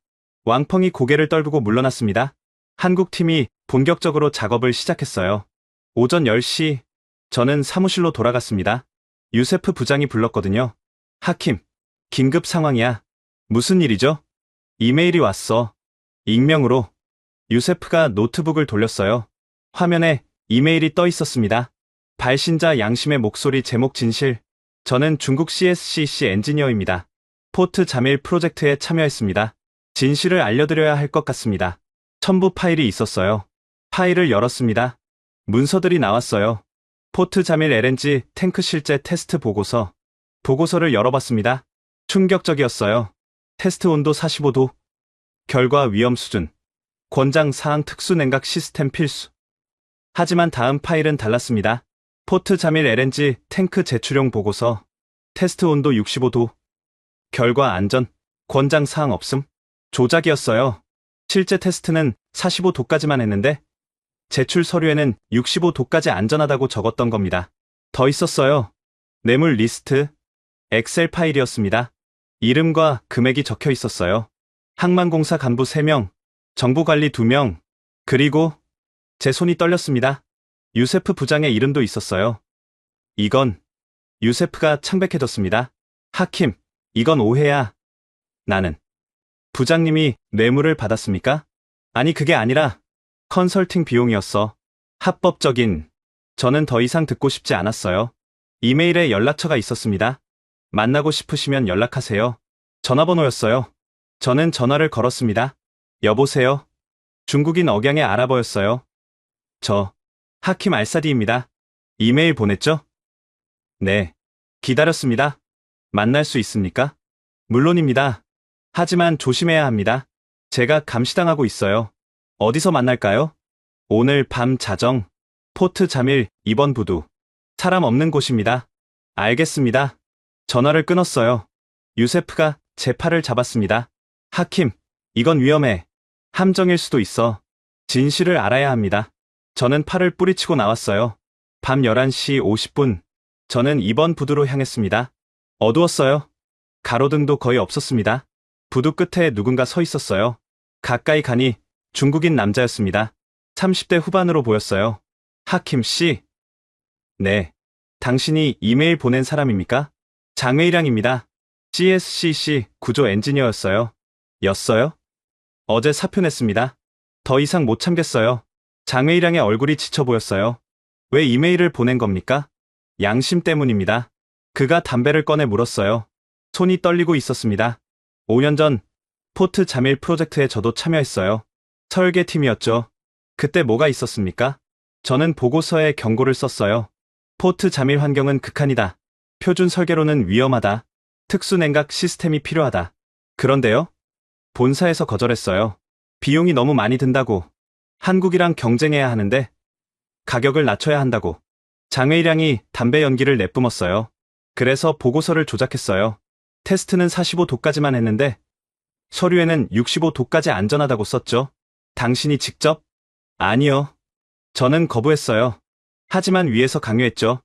왕펑이 고개를 떨구고 물러났습니다. 한국팀이 본격적으로 작업을 시작했어요. 오전 10시, 저는 사무실로 돌아갔습니다. 유세프 부장이 불렀거든요. 하킴, 긴급 상황이야. 무슨 일이죠? 이메일이 왔어. 익명으로. 유세프가 노트북을 돌렸어요. 화면에 이메일이 떠 있었습니다. 발신자 양심의 목소리 제목 진실. 저는 중국 CSCC 엔지니어입니다. 포트 자밀 프로젝트에 참여했습니다. 진실을 알려드려야 할 것 같습니다. 첨부 파일이 있었어요. 파일을 열었습니다. 문서들이 나왔어요. 포트 자밀 LNG 탱크 실제 테스트 보고서. 보고서를 열어봤습니다. 충격적이었어요. 테스트 온도 45도. 결과 위험 수준. 권장 사항 특수 냉각 시스템 필수. 하지만 다음 파일은 달랐습니다. 포트 자밀 LNG 탱크 제출용 보고서. 테스트 온도 65도. 결과 안전. 권장 사항 없음. 조작이었어요. 실제 테스트는 45도까지만 했는데 제출 서류에는 65도까지 안전하다고 적었던 겁니다. 더 있었어요. 뇌물 리스트. 엑셀 파일이었습니다. 이름과 금액이 적혀 있었어요. 항만공사 간부 3명, 정보관리 2명, 그리고 제 손이 떨렸습니다. 유세프 부장의 이름도 있었어요. 이건 유세프가 창백해졌습니다. 하킴, 이건 오해야. 나는 부장님이 뇌물을 받았습니까? 아니 그게 아니라 컨설팅 비용이었어. 합법적인. 저는 더 이상 듣고 싶지 않았어요. 이메일에 연락처가 있었습니다. 만나고 싶으시면 연락하세요. 전화번호였어요. 저는 전화를 걸었습니다. 여보세요? 중국인 억양의 아랍어였어요. 저 하킴 알사디입니다. 이메일 보냈죠? 네. 기다렸습니다. 만날 수 있습니까? 물론입니다. 하지만 조심해야 합니다. 제가 감시당하고 있어요. 어디서 만날까요? 오늘 밤 자정. 포트 자밀 2번 부두. 사람 없는 곳입니다. 알겠습니다. 전화를 끊었어요. 유세프가 제 팔을 잡았습니다. 하킴, 이건 위험해. 함정일 수도 있어. 진실을 알아야 합니다. 저는 팔을 뿌리치고 나왔어요. 밤 11시 50분. 저는 2번 부두로 향했습니다. 어두웠어요. 가로등도 거의 없었습니다. 부두 끝에 누군가 서 있었어요. 가까이 가니 중국인 남자였습니다. 30대 후반으로 보였어요. 하킴 씨? 네. 당신이 이메일 보낸 사람입니까? 장외일양입니다. CSCC 구조 엔지니어였어요. 였어요? 어제 사표 냈습니다. 더 이상 못 참겠어요. 장외일양의 얼굴이 지쳐 보였어요. 왜 이메일을 보낸 겁니까? 양심 때문입니다. 그가 담배를 꺼내 물었어요. 손이 떨리고 있었습니다. 5년 전 포트 자밀 프로젝트에 저도 참여했어요. 설계팀이었죠. 그때 뭐가 있었습니까? 저는 보고서에 경고를 썼어요. 포트 자밀 환경은 극한이다. 표준 설계로는 위험하다. 특수 냉각 시스템이 필요하다. 그런데요? 본사에서 거절했어요. 비용이 너무 많이 든다고. 한국이랑 경쟁해야 하는데 가격을 낮춰야 한다고. 장외일양이 담배 연기를 내뿜었어요. 그래서 보고서를 조작했어요. 테스트는 45도까지만 했는데 서류에는 65도까지 안전하다고 썼죠. 당신이 직접? 아니요. 저는 거부했어요. 하지만 위에서 강요했죠.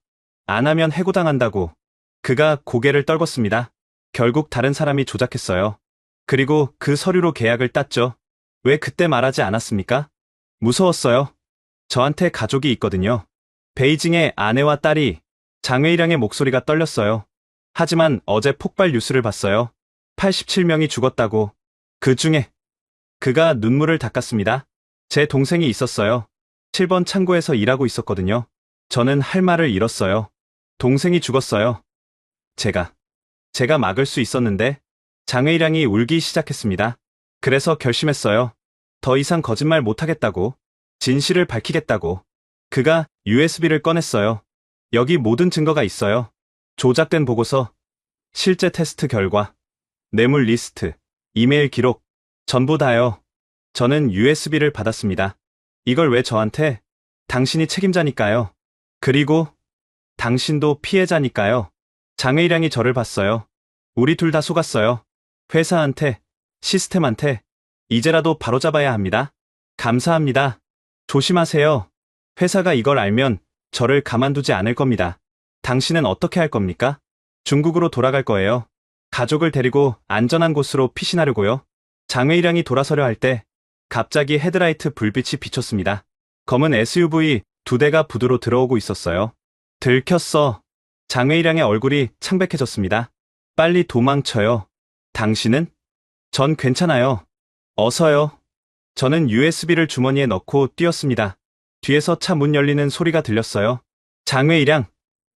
안 하면 해고당한다고. 그가 고개를 떨궜습니다. 결국 다른 사람이 조작했어요. 그리고 그 서류로 계약을 땄죠. 왜 그때 말하지 않았습니까? 무서웠어요. 저한테 가족이 있거든요. 베이징의 아내와 딸이. 장외일양의 목소리가 떨렸어요. 하지만 어제 폭발 뉴스를 봤어요. 87명이 죽었다고. 그 중에 그가 눈물을 닦았습니다. 제 동생이 있었어요. 7번 창고에서 일하고 있었거든요. 저는 할 말을 잃었어요. 동생이 죽었어요. 제가 막을 수 있었는데. 장외일양이 울기 시작했습니다. 그래서 결심했어요. 더 이상 거짓말 못하겠다고. 진실을 밝히겠다고. 그가 USB를 꺼냈어요. 여기 모든 증거가 있어요. 조작된 보고서, 실제 테스트 결과, 뇌물 리스트, 이메일 기록, 전부 다요. 저는 USB를 받았습니다. 이걸 왜 저한테? 당신이 책임자니까요. 그리고 당신도 피해자니까요. 장외일양이 저를 봤어요. 우리 둘 다 속았어요. 회사한테, 시스템한테. 이제라도 바로잡아야 합니다. 감사합니다. 조심하세요. 회사가 이걸 알면 저를 가만두지 않을 겁니다. 당신은 어떻게 할 겁니까? 중국으로 돌아갈 거예요. 가족을 데리고 안전한 곳으로 피신하려고요. 장외일양이 돌아서려 할 때 갑자기 헤드라이트 불빛이 비쳤습니다. 검은 SUV 2대가 부두로 들어오고 있었어요. 들켰어. 장외일양의 얼굴이 창백해졌습니다. 빨리 도망쳐요. 당신은? 전 괜찮아요. 어서요. 저는 USB를 주머니에 넣고 뛰었습니다. 뒤에서 차 문 열리는 소리가 들렸어요. 장외일양.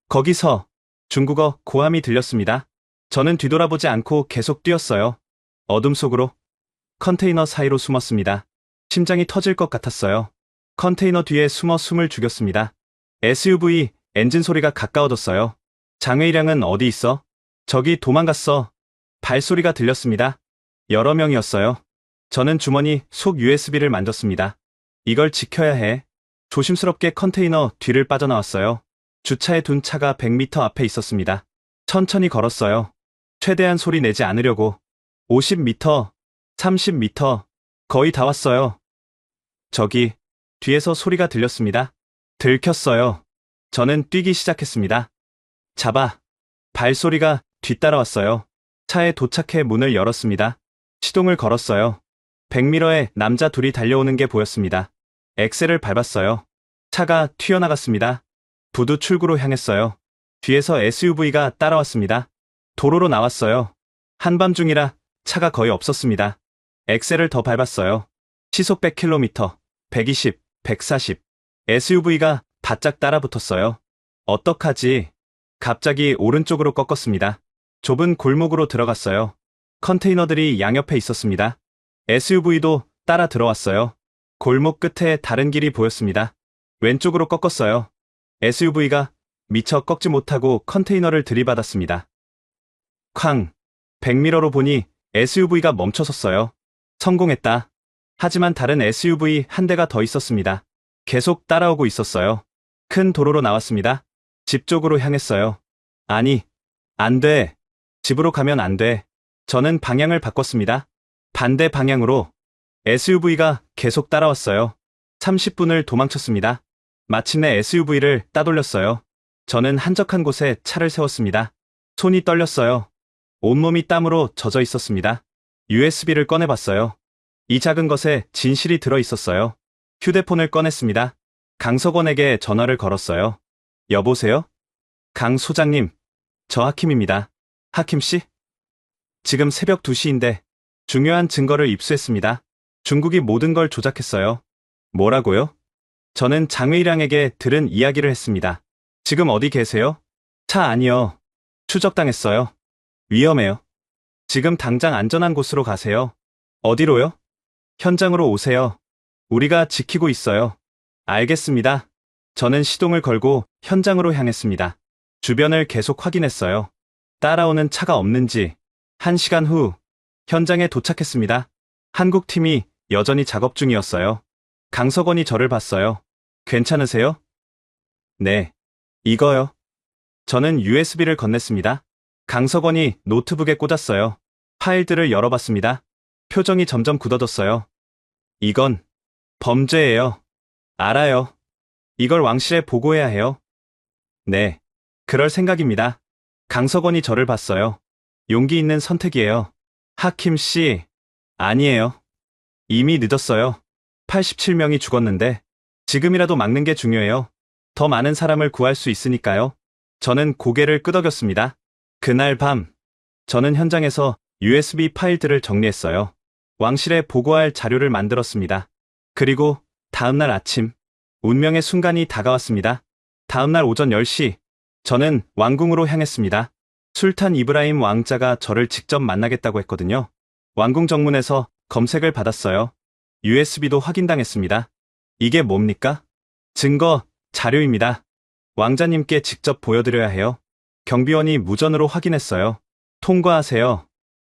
거기서. 중국어 고함이 들렸습니다. 저는 뒤돌아보지 않고 계속 뛰었어요. 어둠 속으로. 컨테이너 사이로 숨었습니다. 심장이 터질 것 같았어요. 컨테이너 뒤에 숨어 숨을 죽였습니다. SUV 엔진 소리가 가까워졌어요. 장외일양은 어디 있어? 저기 도망갔어. 발소리가 들렸습니다. 여러 명이었어요. 저는 주머니 속 USB를 만졌습니다. 이걸 지켜야 해. 조심스럽게 컨테이너 뒤를 빠져나왔어요. 주차해 둔 차가 100m 앞에 있었습니다. 천천히 걸었어요. 최대한 소리 내지 않으려고. 50m, 30m, 거의 다 왔어요. 저기, 뒤에서 소리가 들렸습니다. 들켰어요. 저는 뛰기 시작했습니다. 잡아. 발소리가 뒤따라왔어요. 차에 도착해 문을 열었습니다. 시동을 걸었어요. 100m에 남자 둘이 달려오는 게 보였습니다. 엑셀을 밟았어요. 차가 튀어나갔습니다. 부두 출구로 향했어요. 뒤에서 SUV가 따라왔습니다. 도로로 나왔어요. 한밤중이라 차가 거의 없었습니다. 엑셀을 더 밟았어요. 시속 100km, 120, 140. SUV가 바짝 따라붙었어요. 어떡하지? 갑자기 오른쪽으로 꺾었습니다. 좁은 골목으로 들어갔어요. 컨테이너들이 양옆에 있었습니다. SUV도 따라 들어왔어요. 골목 끝에 다른 길이 보였습니다. 왼쪽으로 꺾었어요. SUV가 미처 꺾지 못하고 컨테이너를 들이받았습니다. 쾅! 100m로 보니 SUV가 멈춰섰어요. 성공했다. 하지만 다른 SUV 한 대가 더 있었습니다. 계속 따라오고 있었어요. 큰 도로로 나왔습니다. 집 쪽으로 향했어요. 아니, 안 돼. 집으로 가면 안 돼. 저는 방향을 바꿨습니다. 반대 방향으로. SUV가 계속 따라왔어요. 30분을 도망쳤습니다. 마침내 SUV를 따돌렸어요. 저는 한적한 곳에 차를 세웠습니다. 손이 떨렸어요. 온몸이 땀으로 젖어 있었습니다. USB를 꺼내봤어요. 이 작은 것에 진실이 들어 있었어요. 휴대폰을 꺼냈습니다. 강석원에게 전화를 걸었어요. 여보세요? 강 소장님, 저 하킴입니다. 하킴 씨? 지금 새벽 2시인데 중요한 증거를 입수했습니다. 중국이 모든 걸 조작했어요. 뭐라고요? 저는 장외일양에게 들은 이야기를 했습니다. 지금 어디 계세요? 차 안이요. 추적당했어요. 위험해요. 지금 당장 안전한 곳으로 가세요. 어디로요? 현장으로 오세요. 우리가 지키고 있어요. 알겠습니다. 저는 시동을 걸고 현장으로 향했습니다. 주변을 계속 확인했어요. 따라오는 차가 없는지. 1시간 후 현장에 도착했습니다. 한국팀이 여전히 작업 중이었어요. 강석원이 저를 봤어요. 괜찮으세요? 네. 이거요. 저는 USB를 건넸습니다. 강석원이 노트북에 꽂았어요. 파일들을 열어봤습니다. 표정이 점점 굳어졌어요. 이건 범죄예요. 알아요. 이걸 왕실에 보고해야 해요. 네. 그럴 생각입니다. 강석원이 저를 봤어요. 용기 있는 선택이에요. 하킴 씨. 아니에요. 이미 늦었어요. 87명이 죽었는데 지금이라도 막는 게 중요해요. 더 많은 사람을 구할 수 있으니까요. 저는 고개를 끄덕였습니다. 그날 밤, 저는 현장에서 USB 파일들을 정리했어요. 왕실에 보고할 자료를 만들었습니다. 그리고 다음날 아침, 운명의 순간이 다가왔습니다. 다음날 오전 10시, 저는 왕궁으로 향했습니다. 술탄 이브라임 왕자가 저를 직접 만나겠다고 했거든요. 왕궁 정문에서 검색을 받았어요. USB도 확인당했습니다. 이게 뭡니까? 증거, 자료입니다. 왕자님께 직접 보여드려야 해요. 경비원이 무전으로 확인했어요. 통과하세요.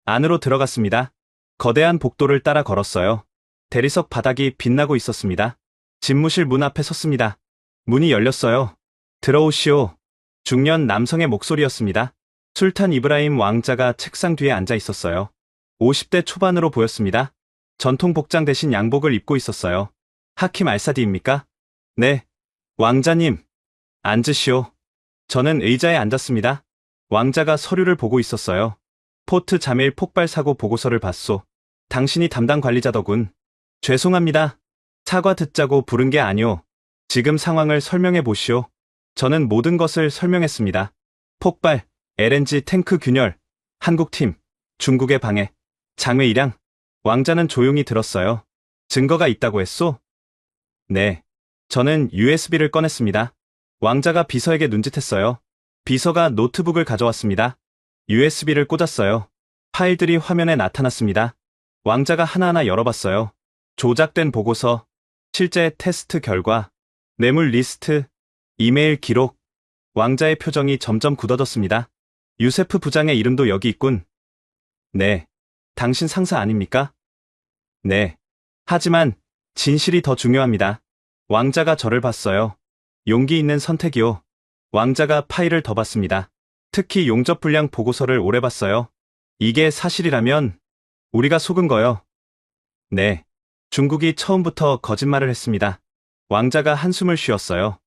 안으로 들어갔습니다. 거대한 복도를 따라 걸었어요. 대리석 바닥이 빛나고 있었습니다. 집무실 문 앞에 섰습니다. 문이 열렸어요. 들어오시오. 중년 남성의 목소리였습니다. 술탄 이브라임 왕자가 책상 뒤에 앉아 있었어요. 50대 초반으로 보였습니다. 전통 복장 대신 양복을 입고 있었어요. 하킴 알사디입니까? 네. 왕자님. 앉으시오. 저는 의자에 앉았습니다. 왕자가 서류를 보고 있었어요. 포트 자밀 폭발 사고 보고서를 봤소. 당신이 담당 관리자더군. 죄송합니다. 사과 듣자고 부른 게 아니오. 지금 상황을 설명해 보시오. 저는 모든 것을 설명했습니다. 폭발, LNG 탱크 균열, 한국팀, 중국의 방해, 장외 일양. 왕자는 조용히 들었어요. 증거가 있다고 했소? 네. 저는 USB를 꺼냈습니다. 왕자가 비서에게 눈짓했어요. 비서가 노트북을 가져왔습니다. USB를 꽂았어요. 파일들이 화면에 나타났습니다. 왕자가 하나하나 열어봤어요. 조작된 보고서, 실제 테스트 결과, 뇌물 리스트, 이메일 기록. 왕자의 표정이 점점 굳어졌습니다. 유세프 부장의 이름도 여기 있군. 네. 당신 상사 아닙니까? 네. 하지만 진실이 더 중요합니다. 왕자가 저를 봤어요. 용기 있는 선택이요. 왕자가 파일을 더 봤습니다. 특히 용접 분량 보고서를 오래 봤어요. 이게 사실이라면 우리가 속은 거요. 네. 중국이 처음부터 거짓말을 했습니다. 왕자가 한숨을 쉬었어요.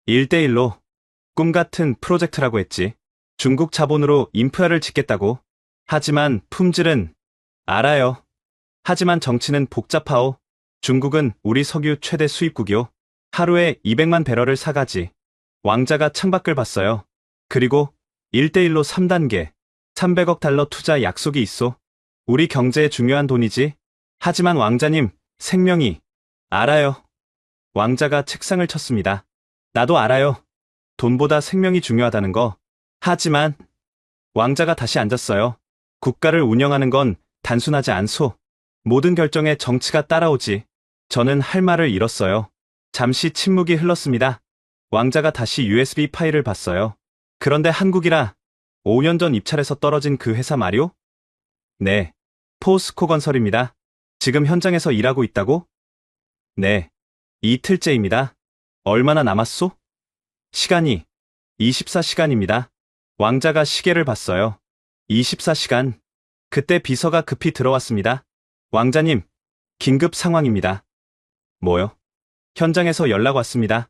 1대1로 꿈 같은 프로젝트라고 했지. 중국 자본으로 인프라를 짓겠다고. 하지만 품질은 알아요. 하지만 정치는 복잡하오. 중국은 우리 석유 최대 수입국이오. 하루에 200만 배럴을 사가지. 왕자가 창밖을 봤어요. 그리고 1대1로 3단계, 300억 달러 투자 약속이 있어. 우리 경제에 중요한 돈이지. 하지만 왕자님, 생명이. 알아요. 왕자가 책상을 쳤습니다. 나도 알아요. 돈보다 생명이 중요하다는 거. 하지만 왕자가 다시 앉았어요. 국가를 운영하는 건 단순하지 않소. 모든 결정에 정치가 따라오지. 저는 할 말을 잃었어요. 잠시 침묵이 흘렀습니다. 왕자가 다시 USB 파일을 봤어요. 그런데 한국이라 5년 전 입찰에서 떨어진 그 회사 말이오? 네. 포스코 건설입니다. 지금 현장에서 일하고 있다고? 네. 이틀째입니다. 얼마나 남았소? 시간이 24시간입니다. 왕자가 시계를 봤어요. 24시간. 그때 비서가 급히 들어왔습니다. 왕자님, 긴급 상황입니다. 뭐요? 현장에서 연락 왔습니다.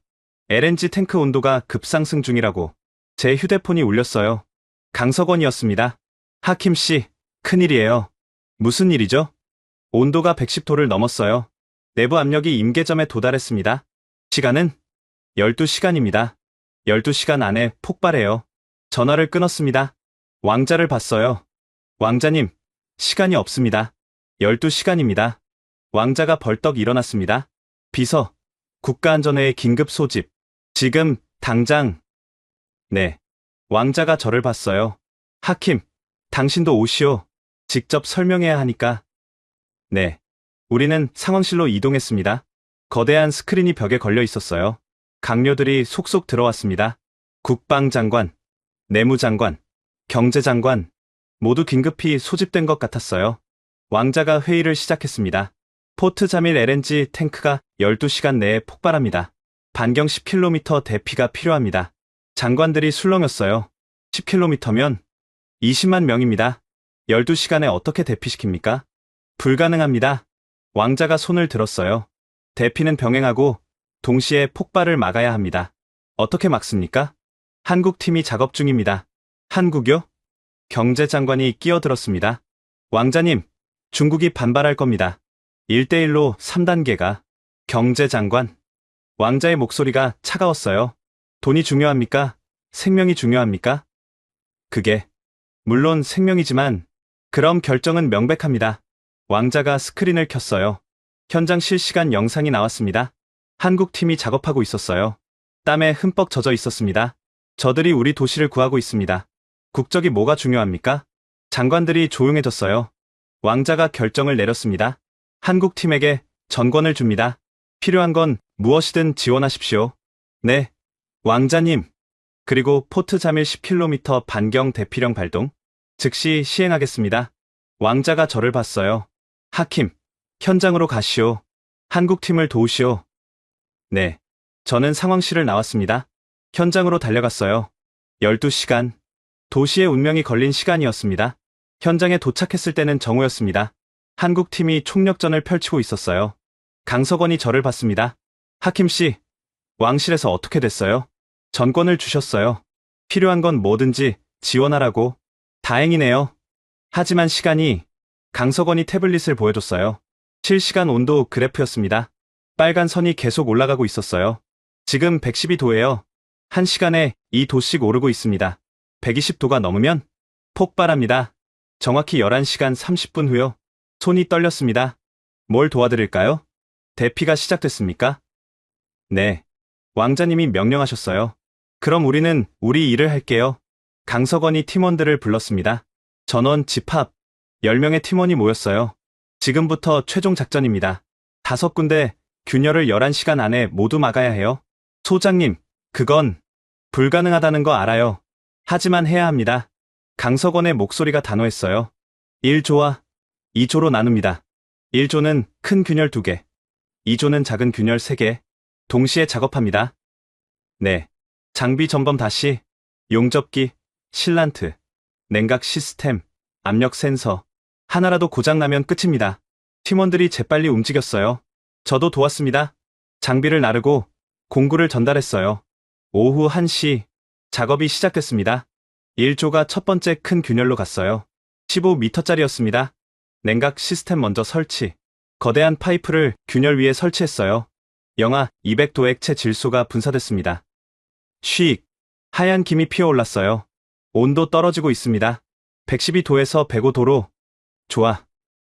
LNG 탱크 온도가 급상승 중이라고. 제 휴대폰이 울렸어요. 강석원이었습니다. 하킴 씨, 큰일이에요. 무슨 일이죠? 온도가 110도를 넘었어요. 내부 압력이 임계점에 도달했습니다. 시간은 12시간입니다. 12시간 안에 폭발해요. 전화를 끊었습니다. 왕자를 봤어요. 왕자님, 시간이 없습니다. 12시간입니다. 왕자가 벌떡 일어났습니다. 비서, 국가안전회의 긴급 소집. 지금, 당장. 네. 왕자가 저를 봤어요. 하킴, 당신도 오시오. 직접 설명해야 하니까. 네. 우리는 상황실로 이동했습니다. 거대한 스크린이 벽에 걸려 있었어요. 강요들이 속속 들어왔습니다. 국방장관, 내무장관, 경제장관, 모두 긴급히 소집된 것 같았어요. 왕자가 회의를 시작했습니다. 포트 자밀 LNG 탱크가 12시간 내에 폭발합니다. 반경 10km 대피가 필요합니다. 장관들이 술렁였어요. 10km면 20만 명입니다. 12시간에 어떻게 대피시킵니까? 불가능합니다. 왕자가 손을 들었어요. 대피는 병행하고 동시에 폭발을 막아야 합니다. 어떻게 막습니까? 한국팀이 작업 중입니다. 한국요? 경제장관이 끼어들었습니다. 왕자님, 중국이 반발할 겁니다. 1대1로 3단계가 경제장관. 왕자의 목소리가 차가웠어요. 돈이 중요합니까? 생명이 중요합니까? 그게, 물론 생명이지만, 그럼 결정은 명백합니다. 왕자가 스크린을 켰어요. 현장 실시간 영상이 나왔습니다. 한국 팀이 작업하고 있었어요. 땀에 흠뻑 젖어 있었습니다. 저들이 우리 도시를 구하고 있습니다. 국적이 뭐가 중요합니까? 장관들이 조용해졌어요. 왕자가 결정을 내렸습니다. 한국 팀에게 전권을 줍니다. 필요한 건 무엇이든 지원하십시오. 네, 왕자님. 그리고 포트 자밀 10km 반경 대피령 발동. 즉시 시행하겠습니다. 왕자가 저를 봤어요. 하킴, 현장으로 가시오. 한국 팀을 도우시오. 네, 저는 상황실을 나왔습니다. 현장으로 달려갔어요. 12시간. 도시의 운명이 걸린 시간이었습니다. 현장에 도착했을 때는 정오였습니다. 한국 팀이 총력전을 펼치고 있었어요. 강석원이 저를 봤습니다. 하킴 씨, 왕실에서 어떻게 됐어요? 전권을 주셨어요. 필요한 건 뭐든지 지원하라고. 다행이네요. 하지만 시간이, 강석원이 태블릿을 보여줬어요. 실시간 온도 그래프였습니다. 빨간 선이 계속 올라가고 있었어요. 지금 112도예요. 1시간에 2도씩 오르고 있습니다. 120도가 넘으면 폭발합니다. 정확히 11시간 30분 후요. 손이 떨렸습니다. 뭘 도와드릴까요? 대피가 시작됐습니까? 네. 왕자님이 명령하셨어요. 그럼 우리는 우리 일을 할게요. 강석원이 팀원들을 불렀습니다. 전원 집합. 10명의 팀원이 모였어요. 지금부터 최종 작전입니다. 5군데 균열을 11시간 안에 모두 막아야 해요. 소장님, 그건 불가능하다는 거 알아요. 하지만 해야 합니다. 강석원의 목소리가 단호했어요. 1조와 2조로 나눕니다. 1조는 큰 균열 2개, 2조는 작은 균열 3개. 동시에 작업합니다. 네. 장비 점검 다시. 용접기, 실란트, 냉각 시스템, 압력 센서. 하나라도 고장나면 끝입니다. 팀원들이 재빨리 움직였어요. 저도 도왔습니다. 장비를 나르고 공구를 전달했어요. 오후 1시. 작업이 시작됐습니다. 1조가 첫 번째 큰 균열로 갔어요. 15m짜리였습니다. 냉각 시스템 먼저 설치. 거대한 파이프를 균열 위에 설치했어요. 영하 200도 액체 질소가 분사됐습니다. 쉭. 하얀 김이 피어올랐어요. 온도 떨어지고 있습니다. 112도에서 105도로. 좋아.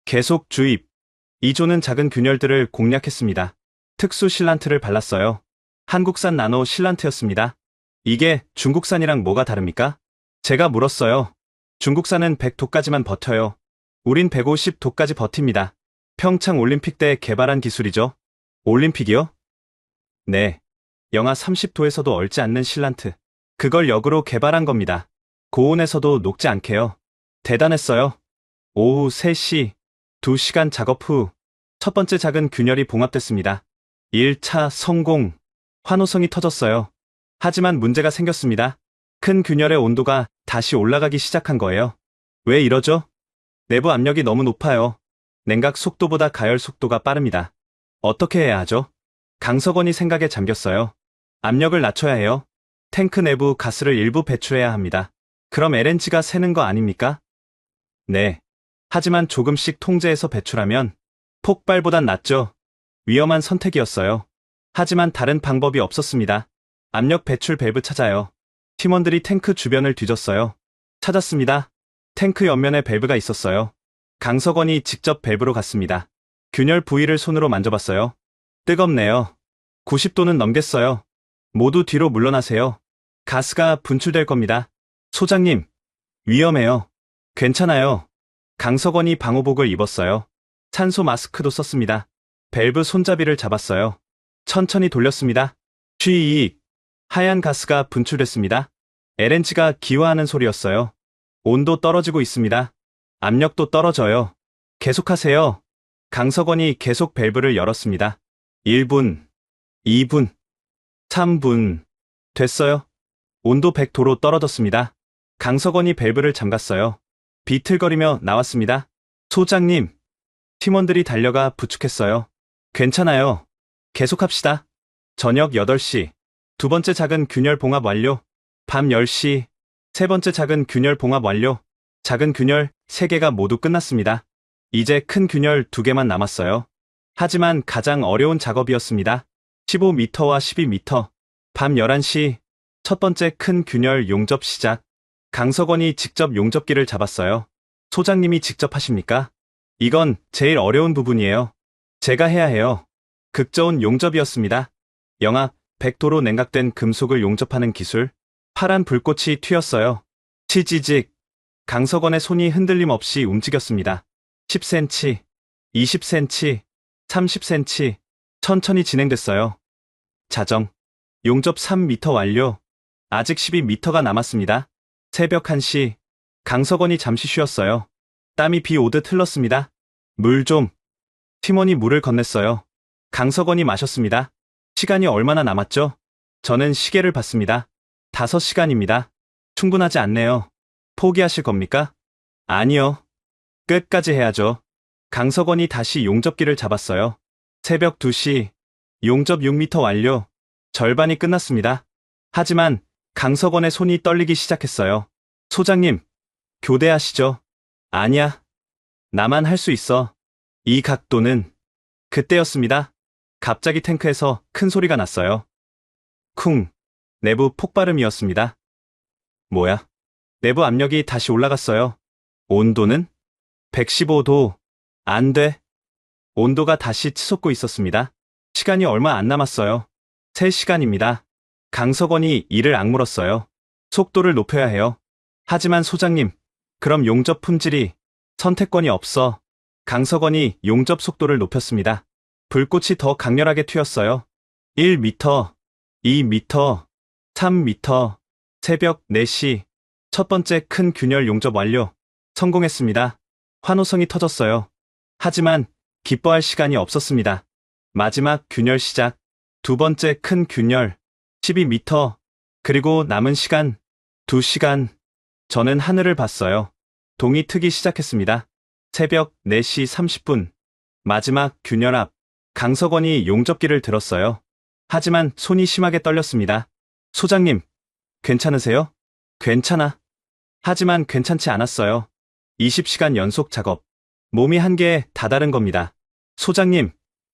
계속 주입. 2조는 작은 균열들을 공략했습니다. 특수 실란트를 발랐어요. 한국산 나노 실란트였습니다. 이게 중국산이랑 뭐가 다릅니까? 제가 물었어요. 중국산은 100도까지만 버텨요. 우린 150도까지 버팁니다. 평창 올림픽 때 개발한 기술이죠. 올림픽이요? 네. 영하 30도에서도 얼지 않는 실란트. 그걸 역으로 개발한 겁니다. 고온에서도 녹지 않게요. 대단했어요. 오후 3시, 2시간 작업 후 첫 번째 작은 균열이 봉합됐습니다. 1차 성공. 환호성이 터졌어요. 하지만 문제가 생겼습니다. 큰 균열의 온도가 다시 올라가기 시작한 거예요. 왜 이러죠? 내부 압력이 너무 높아요. 냉각 속도보다 가열 속도가 빠릅니다. 어떻게 해야 하죠? 강석원이 생각에 잠겼어요. 압력을 낮춰야 해요. 탱크 내부 가스를 일부 배출해야 합니다. 그럼 LNG가 새는 거 아닙니까? 네. 하지만 조금씩 통제해서 배출하면 폭발보단 낫죠. 위험한 선택이었어요. 하지만 다른 방법이 없었습니다. 압력 배출 밸브 찾아요. 팀원들이 탱크 주변을 뒤졌어요. 찾았습니다. 탱크 옆면에 밸브가 있었어요. 강석원이 직접 밸브로 갔습니다. 균열 부위를 손으로 만져봤어요. 뜨겁네요. 90도는 넘겠어요. 모두 뒤로 물러나세요. 가스가 분출될 겁니다. 소장님, 위험해요. 괜찮아요. 강석원이 방호복을 입었어요. 산소 마스크도 썼습니다. 밸브 손잡이를 잡았어요. 천천히 돌렸습니다. 쥐익. 하얀 가스가 분출됐습니다. LNG가 기화하는 소리였어요. 온도 떨어지고 있습니다. 압력도 떨어져요. 계속하세요. 강석원이 계속 밸브를 열었습니다. 1분, 2분, 3분. 됐어요. 온도 100도로 떨어졌습니다. 강석원이 밸브를 잠갔어요. 비틀거리며 나왔습니다. 소장님. 팀원들이 달려가 부축했어요. 괜찮아요. 계속합시다. 저녁 8시. 두 번째 작은 균열 봉합 완료. 밤 10시. 세 번째 작은 균열 봉합 완료. 작은 균열 3개가 모두 끝났습니다. 이제 큰 균열 2개만 남았어요. 하지만 가장 어려운 작업이었습니다. 15m와 12m. 밤 11시 첫 번째 큰 균열 용접 시작. 강석원이 직접 용접기를 잡았어요. 소장님이 직접 하십니까? 이건 제일 어려운 부분이에요. 제가 해야 해요. 극저온 용접이었습니다. 영하 100도로 냉각된 금속을 용접하는 기술. 파란 불꽃이 튀었어요. 치지직. 강석원의 손이 흔들림 없이 움직였습니다. 10cm, 20cm, 30cm. 천천히 진행됐어요. 자정. 용접 3m 완료. 아직 12m가 남았습니다. 새벽 1시. 강석원이 잠시 쉬었어요. 땀이 비 오듯 흘렀습니다. 물 좀. 팀원이 물을 건넸어요. 강석원이 마셨습니다. 시간이 얼마나 남았죠? 저는 시계를 봤습니다. 5시간입니다. 충분하지 않네요. 포기하실 겁니까? 아니요. 끝까지 해야죠. 강석원이 다시 용접기를 잡았어요. 새벽 2시. 용접 6m 완료. 절반이 끝났습니다. 하지만 강석원의 손이 떨리기 시작했어요. 소장님, 교대하시죠? 아니야. 나만 할 수 있어. 이 각도는. 그때였습니다. 갑자기 탱크에서 큰 소리가 났어요. 쿵. 내부 폭발음이었습니다. 뭐야? 내부 압력이 다시 올라갔어요. 온도는? 115도. 안 돼. 온도가 다시 치솟고 있었습니다. 시간이 얼마 안 남았어요. 3시간입니다. 강석원이 이를 악물었어요. 속도를 높여야 해요. 하지만 소장님, 그럼 용접 품질이 선택권이 없어. 강석원이 용접 속도를 높였습니다. 불꽃이 더 강렬하게 튀었어요. 1m, 2m, 3m. 새벽 4시. 첫 번째 큰 균열 용접 완료. 성공했습니다. 환호성이 터졌어요. 하지만 기뻐할 시간이 없었습니다. 마지막 균열 시작. 두 번째 큰 균열. 12m. 그리고 남은 시간 2시간. 저는 하늘을 봤어요. 동이 트기 시작했습니다. 새벽 4시 30분. 마지막 균열 앞. 강석원이 용접기를 들었어요. 하지만 손이 심하게 떨렸습니다. 소장님, 괜찮으세요? 괜찮아. 하지만 괜찮지 않았어요. 20시간 연속 작업. 몸이 한계에 다다른 겁니다. 소장님,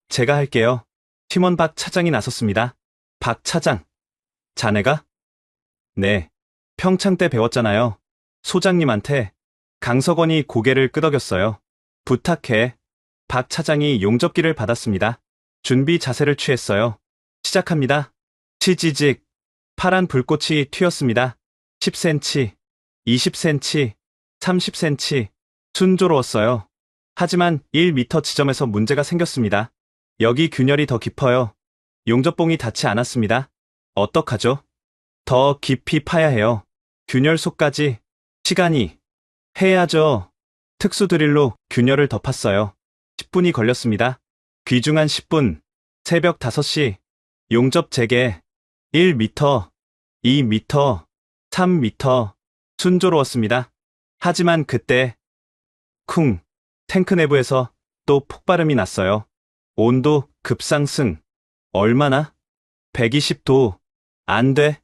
제가 할게요. 팀원 박 차장이 나섰습니다. 박 차장. 자네가? 네. 평창 때 배웠잖아요. 소장님한테. 강석원이 고개를 끄덕였어요. 부탁해. 박 차장이 용접기를 받았습니다. 준비 자세를 취했어요. 시작합니다. 치지직. 파란 불꽃이 튀었습니다. 10cm, 20cm, 30cm. 순조로웠어요. 하지만 1m 지점에서 문제가 생겼습니다. 여기 균열이 더 깊어요. 용접봉이 닿지 않았습니다. 어떡하죠? 더 깊이 파야 해요. 균열 속까지. 시간이. 해야죠. 특수 드릴로 균열을 더 팠어요. 10분이 걸렸습니다. 귀중한 10분. 새벽 5시. 용접 재개. 1m, 2m, 3m. 순조로웠습니다. 하지만 그때 쿵. 탱크 내부에서 또 폭발음이 났어요. 온도 급상승. 얼마나? 120도. 안 돼.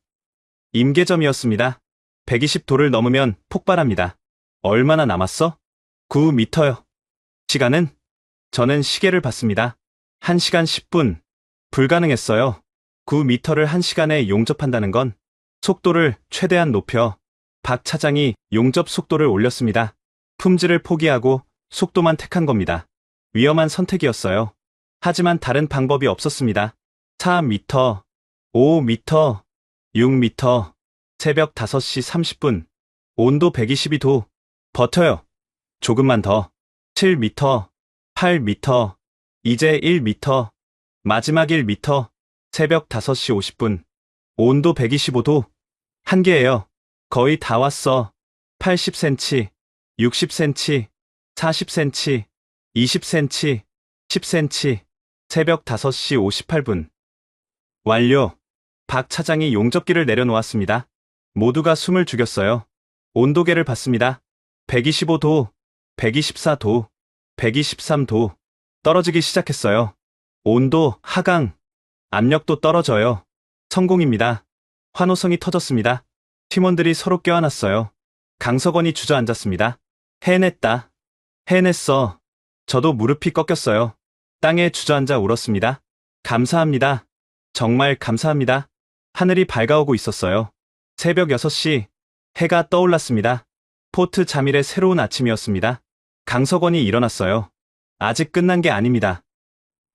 임계점이었습니다. 120도를 넘으면 폭발합니다. 얼마나 남았어? 9m요. 시간은? 저는 시계를 봤습니다. 1시간 10분. 불가능했어요. 9m를 1시간에 용접한다는 건 속도를 최대한 높여. 박 차장이 용접 속도를 올렸습니다. 품질을 포기하고 속도만 택한 겁니다. 위험한 선택이었어요. 하지만 다른 방법이 없었습니다. 4m, 5m, 6m. 새벽 5시 30분. 온도 122도. 버텨요. 조금만 더. 7m, 8m. 이제 1m. 마지막 1m. 새벽 5시 50분. 온도 125도. 한계예요. 거의 다 왔어. 80cm, 60cm, 40cm, 20cm, 10cm. 새벽 5시 58분. 완료. 박 차장이 용접기를 내려놓았습니다. 모두가 숨을 죽였어요. 온도계를 봤습니다. 125도, 124도, 123도. 떨어지기 시작했어요. 온도 하강. 압력도 떨어져요. 성공입니다. 환호성이 터졌습니다. 팀원들이 서로 껴안았어요. 강석원이 주저앉았습니다. 해냈다. 해냈어. 저도 무릎이 꺾였어요. 땅에 주저앉아 울었습니다. 감사합니다. 정말 감사합니다. 하늘이 밝아오고 있었어요. 새벽 6시, 해가 떠올랐습니다. 포트 자밀의 새로운 아침이었습니다. 강석원이 일어났어요. 아직 끝난 게 아닙니다.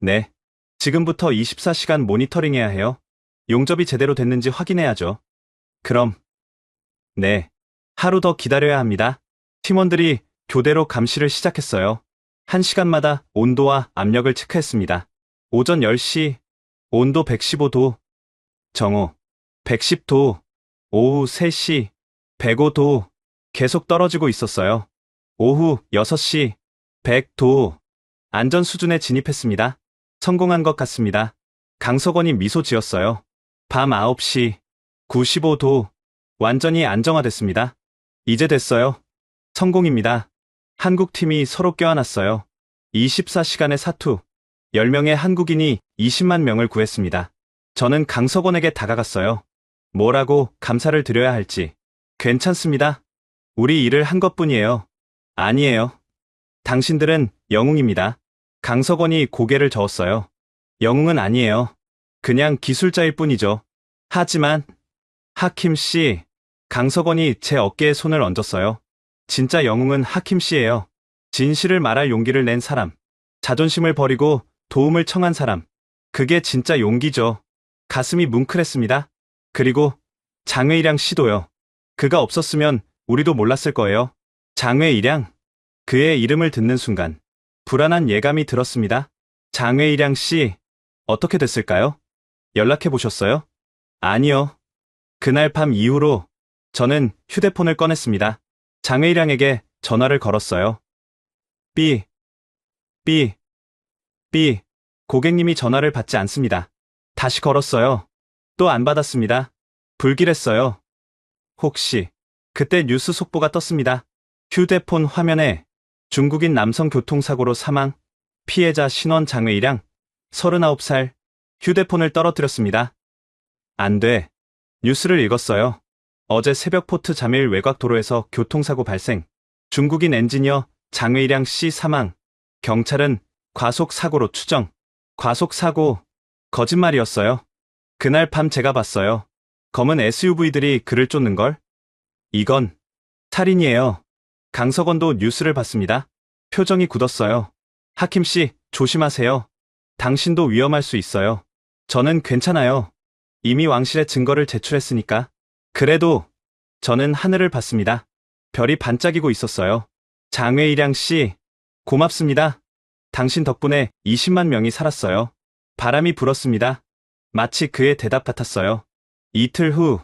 네. 지금부터 24시간 모니터링해야 해요. 용접이 제대로 됐는지 확인해야죠. 그럼. 네. 하루 더 기다려야 합니다. 팀원들이 교대로 감시를 시작했어요. 1시간마다 온도와 압력을 체크했습니다. 오전 10시, 온도 115도, 정오, 110도, 오후 3시, 105도, 계속 떨어지고 있었어요. 오후 6시, 100도, 안전 수준에 진입했습니다. 성공한 것 같습니다. 강석원이 미소 지었어요. 밤 9시, 95도, 완전히 안정화됐습니다. 이제 됐어요. 성공입니다. 한국팀이 서로 껴안았어요. 24시간의 사투, 10명의 한국인이 20만 명을 구했습니다. 저는 강석원에게 다가갔어요. 뭐라고 감사를 드려야 할지. 괜찮습니다. 우리 일을 한 것뿐이에요. 아니에요. 당신들은 영웅입니다. 강석원이 고개를 저었어요. 영웅은 아니에요. 그냥 기술자일 뿐이죠. 하지만, 하킴 씨, 강석원이 제 어깨에 손을 얹었어요. 진짜 영웅은 하킴 씨예요. 진실을 말할 용기를 낸 사람. 자존심을 버리고 도움을 청한 사람. 그게 진짜 용기죠. 가슴이 뭉클했습니다. 그리고 장외일양 씨도요. 그가 없었으면 우리도 몰랐을 거예요. 장외일양. 그의 이름을 듣는 순간 불안한 예감이 들었습니다. 장외일양 씨, 어떻게 됐을까요? 연락해 보셨어요? 아니요. 그날 밤 이후로 저는 휴대폰을 꺼냈습니다. 장외일양에게 전화를 걸었어요. 삐, 고객님이 전화를 받지 않습니다. 다시 걸었어요. 또 안 받았습니다. 불길했어요. 혹시 그때 뉴스 속보가 떴습니다. 휴대폰 화면에 중국인 남성 교통사고로 사망, 피해자 신원 장외일양, 39살, 휴대폰을 떨어뜨렸습니다. 안 돼. 뉴스를 읽었어요. 어제 새벽 포트 자밀 외곽 도로에서 교통사고 발생, 중국인 엔지니어 장외일양 씨 사망, 경찰은 과속사고로 추정. 과속사고, 거짓말이었어요. 그날 밤 제가 봤어요. 검은 SUV들이 그를 쫓는걸? 이건 살인이에요. 강석원도 뉴스를 봤습니다. 표정이 굳었어요. 하킴 씨, 조심하세요. 당신도 위험할 수 있어요. 저는 괜찮아요. 이미 왕실에 증거를 제출했으니까. 그래도 저는 하늘을 봤습니다. 별이 반짝이고 있었어요. 장외일양 씨, 고맙습니다. 당신 덕분에 20만 명이 살았어요. 바람이 불었습니다. 마치 그의 대답 같았어요. 이틀 후,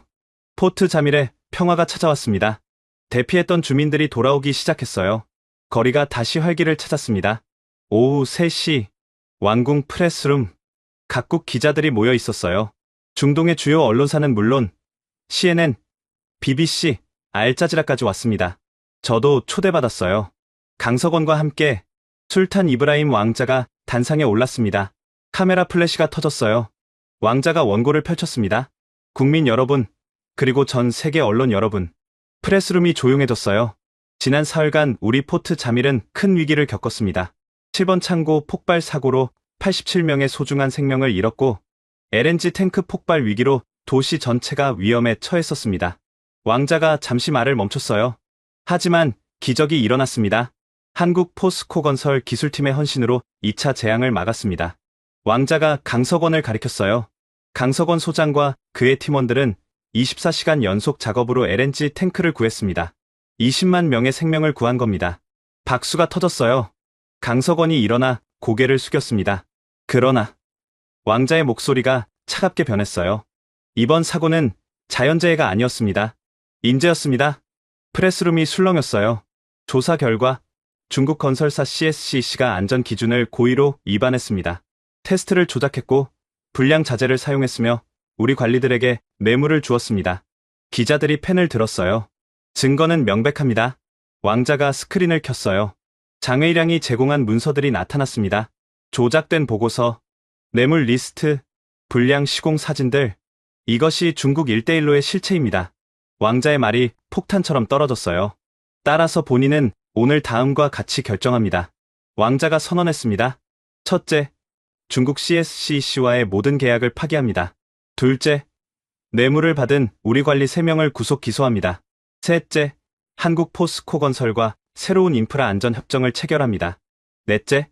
포트 자밀에 평화가 찾아왔습니다. 대피했던 주민들이 돌아오기 시작했어요. 거리가 다시 활기를 찾았습니다. 오후 3시, 왕궁 프레스룸, 각국 기자들이 모여 있었어요. 중동의 주요 언론사는 물론 CNN, BBC, 알자지라까지 왔습니다. 저도 초대받았어요. 강석원과 함께 술탄 이브라임 왕자가 단상에 올랐습니다. 카메라 플래시가 터졌어요. 왕자가 원고를 펼쳤습니다. 국민 여러분, 그리고 전 세계 언론 여러분. 프레스룸이 조용해졌어요. 지난 사흘간 우리 포트 자밀은 큰 위기를 겪었습니다. 7번 창고 폭발 사고로 87명의 소중한 생명을 잃었고, LNG 탱크 폭발 위기로 도시 전체가 위험에 처했었습니다. 왕자가 잠시 말을 멈췄어요. 하지만 기적이 일어났습니다. 한국 포스코 건설 기술팀의 헌신으로 2차 재앙을 막았습니다. 왕자가 강석원을 가리켰어요. 강석원 소장과 그의 팀원들은 24시간 연속 작업으로 LNG 탱크를 구했습니다. 20만 명의 생명을 구한 겁니다. 박수가 터졌어요. 강석원이 일어나 고개를 숙였습니다. 그러나 왕자의 목소리가 차갑게 변했어요. 이번 사고는 자연재해가 아니었습니다. 인재였습니다. 프레스룸이 술렁였어요. 조사 결과 중국 건설사 CSC가 안전 기준을 고의로 위반했습니다. 테스트를 조작했고 불량 자재를 사용했으며 우리 관리들에게 뇌물을 주었습니다. 기자들이 펜을 들었어요. 증거는 명백합니다. 왕자가 스크린을 켰어요. 장외일양이 제공한 문서들이 나타났습니다. 조작된 보고서, 뇌물 리스트, 불량 시공 사진들. 이것이 중국 1대1로의 실체입니다. 왕자의 말이 폭탄처럼 떨어졌어요. 따라서 본인은 오늘 다음과 같이 결정합니다. 왕자가 선언했습니다. 첫째, 중국 CSCC와의 모든 계약을 파기합니다. 둘째, 뇌물을 받은 우리 관리 3명을 구속 기소합니다. 셋째, 한국 포스코 건설과 새로운 인프라 안전 협정을 체결합니다. 넷째,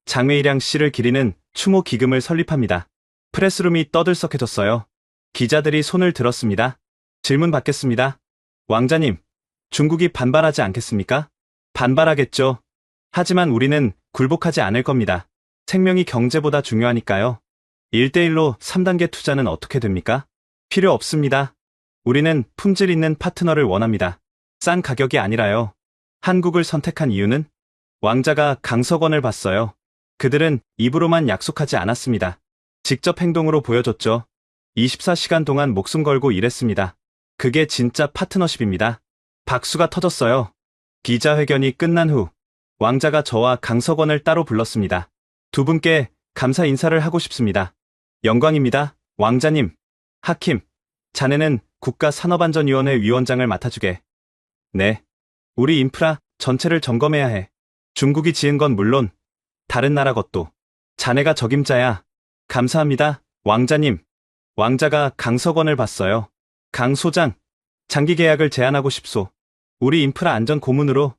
장외일양 씨를 기리는 추모 기금을 설립합니다. 프레스룸이 떠들썩해졌어요. 기자들이 손을 들었습니다. 질문 받겠습니다. 왕자님, 중국이 반발하지 않겠습니까? 반발하겠죠. 하지만 우리는 굴복하지 않을 겁니다. 생명이 경제보다 중요하니까요. 1대1로 3단계 투자는 어떻게 됩니까? 필요 없습니다. 우리는 품질 있는 파트너를 원합니다. 싼 가격이 아니라요. 한국을 선택한 이유는 왕자가 강석원을 봤어요. 그들은 입으로만 약속하지 않았습니다. 직접 행동으로 보여줬죠. 24시간 동안 목숨 걸고 일했습니다. 그게 진짜 파트너십입니다. 박수가 터졌어요. 기자회견이 끝난 후 왕자가 저와 강석원을 따로 불렀습니다. 두 분께 감사 인사를 하고 싶습니다. 영광입니다. 왕자님. 하킴, 자네는 국가산업안전위원회 위원장을 맡아주게. 네. 우리 인프라 전체를 점검해야 해. 중국이 지은 건 물론 다른 나라 것도. 자네가 적임자야. 감사합니다. 왕자님. 왕자가 강석원을 봤어요. 강 소장, 장기 계약을 제안하고 싶소. 우리 인프라 안전 고문으로.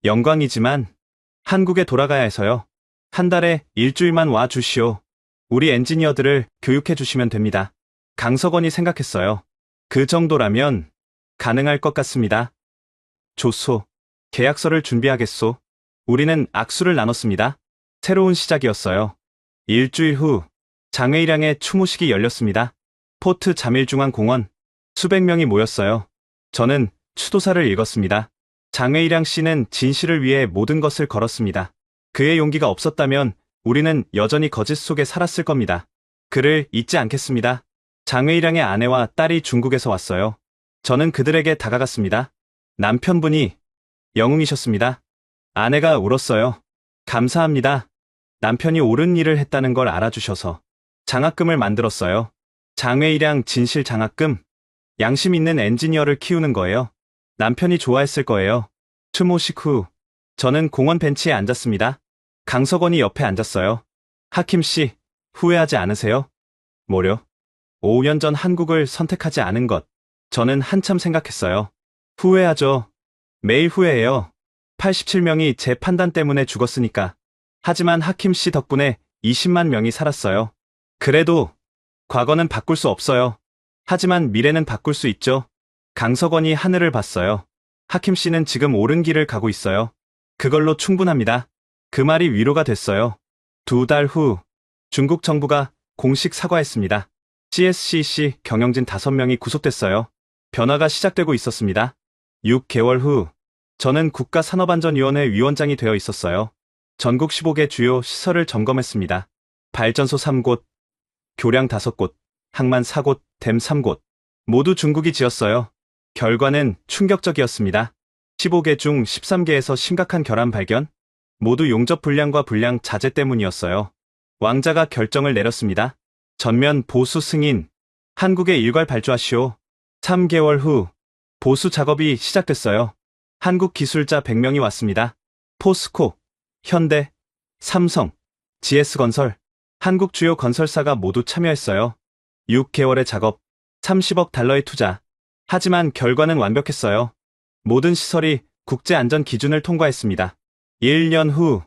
영광이지만 한국에 돌아가야 해서요. 한 달에 일주일만 와 주시오. 우리 엔지니어들을 교육해 주시면 됩니다. 강석원이 생각했어요. 그 정도라면 가능할 것 같습니다. 좋소. 계약서를 준비하겠소. 우리는 악수를 나눴습니다. 새로운 시작이었어요. 일주일 후 장외일양의 추모식이 열렸습니다. 포트 자밀중앙공원. 수백 명이 모였어요. 저는 추도사를 읽었습니다. 장외일양 씨는 진실을 위해 모든 것을 걸었습니다. 그의 용기가 없었다면 우리는 여전히 거짓 속에 살았을 겁니다. 그를 잊지 않겠습니다. 장외일양의 아내와 딸이 중국에서 왔어요. 저는 그들에게 다가갔습니다. 남편분이 영웅이셨습니다. 아내가 울었어요. 감사합니다. 남편이 옳은 일을 했다는 걸 알아주셔서. 장학금을 만들었어요. 장외일양 진실 장학금. 양심 있는 엔지니어를 키우는 거예요. 남편이 좋아했을 거예요. 추모식 후 저는 공원 벤치에 앉았습니다. 강석원이 옆에 앉았어요. 하킴 씨, 후회하지 않으세요? 뭐려? 5년 전 한국을 선택하지 않은 것. 저는 한참 생각했어요. 후회하죠. 매일 후회해요. 87명이 제 판단 때문에 죽었으니까. 하지만 하킴 씨 덕분에 20만 명이 살았어요. 그래도 과거는 바꿀 수 없어요. 하지만 미래는 바꿀 수 있죠. 강석원이 하늘을 봤어요. 하킴 씨는 지금 옳은 길을 가고 있어요. 그걸로 충분합니다. 그 말이 위로가 됐어요. 2달 후 중국 정부가 공식 사과했습니다. CSCC 경영진 5명이 구속됐어요. 변화가 시작되고 있었습니다. 6개월 후 저는 국가산업안전위원회 위원장이 되어 있었어요. 전국 15개 주요 시설을 점검했습니다. 발전소 3곳, 교량 5곳, 항만 4곳, 댐 3곳. 모두 중국이 지었어요. 결과는 충격적이었습니다. 15개 중 13개에서 심각한 결함 발견. 모두 용접 불량과 불량 자재 때문이었어요. 왕자가 결정을 내렸습니다. 전면 보수 승인. 한국에 일괄 발주하시오. 3개월 후 보수 작업이 시작됐어요. 한국 기술자 100명이 왔습니다. 포스코, 현대, 삼성, GS건설, 한국 주요 건설사가 모두 참여했어요. 6개월의 작업, 30억 달러의 투자. 하지만 결과는 완벽했어요. 모든 시설이 국제안전 기준을 통과했습니다. 1년 후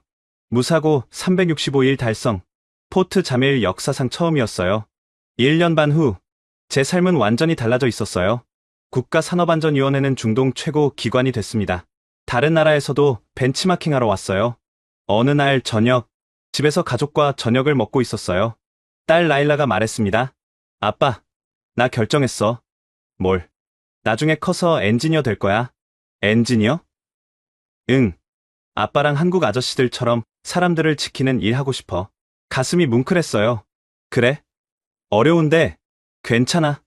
무사고 365일 달성. 포트 자밀 역사상 처음이었어요. 1년 반 후 제 삶은 완전히 달라져 있었어요. 국가산업안전위원회는 중동 최고 기관이 됐습니다. 다른 나라에서도 벤치마킹하러 왔어요. 어느 날 저녁, 집에서 가족과 저녁을 먹고 있었어요. 딸 라일라가 말했습니다. 아빠, 나 결정했어. 뭘? 나중에 커서 엔지니어 될 거야. 엔지니어? 응. 아빠랑 한국 아저씨들처럼 사람들을 지키는 일 하고 싶어. 가슴이 뭉클했어요. 그래? 어려운데 괜찮아.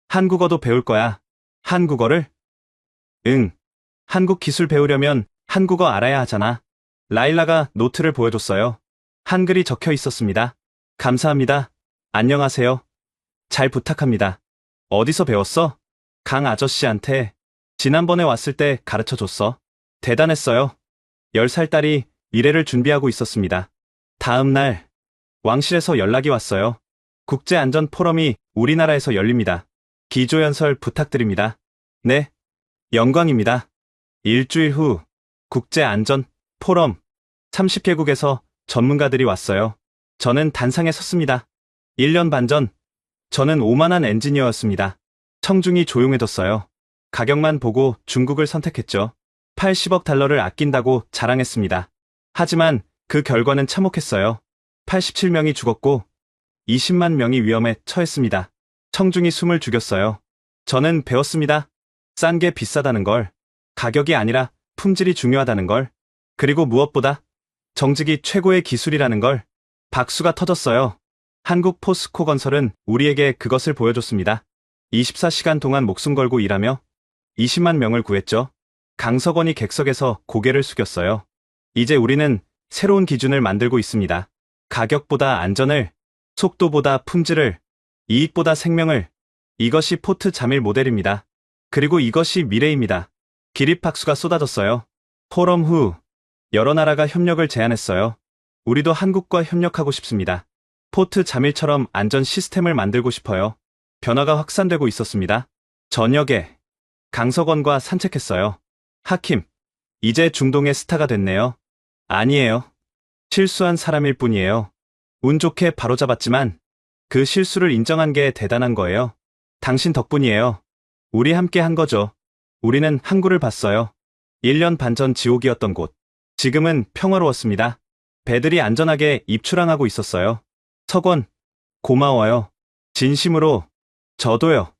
한국어도 배울 거야. 한국어를? 응. 한국 기술 배우려면 한국어 알아야 하잖아. 라일라가 노트를 보여줬어요. 한글이 적혀 있었습니다. 감사합니다. 안녕하세요. 잘 부탁합니다. 어디서 배웠어? 강 아저씨한테. 지난번에 왔을 때 가르쳐줬어. 대단했어요. 10살 딸이 미래를 준비하고 있었습니다. 다음 날 왕실에서 연락이 왔어요. 국제안전포럼이 우리나라에서 열립니다. 기조연설 부탁드립니다. 네, 영광입니다. 일주일 후 국제안전포럼 30개국에서 전문가들이 왔어요. 저는 단상에 섰습니다. 1년 반 전, 저는 오만한 엔지니어였습니다. 청중이 조용해졌어요. 가격만 보고 중국을 선택했죠. 80억 달러를 아낀다고 자랑했습니다. 하지만 그 결과는 참혹했어요. 87명이 죽었고 20만 명이 위험에 처했습니다. 청중이 숨을 죽였어요. 저는 배웠습니다. 싼 게 비싸다는 걸, 가격이 아니라 품질이 중요하다는 걸, 그리고 무엇보다 정직이 최고의 기술이라는 걸. 박수가 터졌어요. 한국 포스코 건설은 우리에게 그것을 보여줬습니다. 24시간 동안 목숨 걸고 일하며 20만 명을 구했죠. 강석원이 객석에서 고개를 숙였어요. 이제 우리는 새로운 기준을 만들고 있습니다. 가격보다 안전을, 속도보다 품질을, 이익보다 생명을. 이것이 포트 자밀 모델입니다. 그리고 이것이 미래입니다. 기립박수가 쏟아졌어요. 포럼 후 여러 나라가 협력을 제안했어요. 우리도 한국과 협력하고 싶습니다. 포트 자밀처럼 안전 시스템을 만들고 싶어요. 변화가 확산되고 있었습니다. 저녁에 강석원과 산책했어요. 하킴, 이제 중동의 스타가 됐네요. 아니에요. 실수한 사람일 뿐이에요. 운 좋게 바로잡았지만 그 실수를 인정한 게 대단한 거예요. 당신 덕분이에요. 우리 함께 한 거죠. 우리는 항구를 봤어요. 1년 반 전 지옥이었던 곳. 지금은 평화로웠습니다. 배들이 안전하게 입출항하고 있었어요. 석원, 고마워요. 진심으로. 저도요.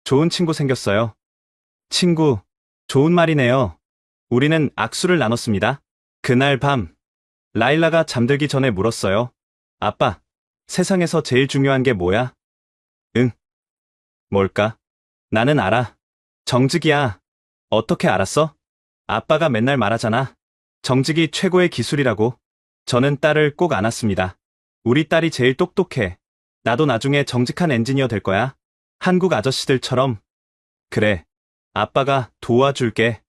좋은 친구 생겼어요. 친구, 좋은 말이네요. 우리는 악수를 나눴습니다. 그날 밤, 라일라가 잠들기 전에 물었어요. 아빠, 세상에서 제일 중요한 게 뭐야? 응. 뭘까? 나는 알아. 정직이야. 어떻게 알았어? 아빠가 맨날 말하잖아. 정직이 최고의 기술이라고. 저는 딸을 꼭 안았습니다. 우리 딸이 제일 똑똑해. 나도 나중에 정직한 엔지니어 될 거야. 한국 아저씨들처럼. 그래. 아빠가 도와줄게.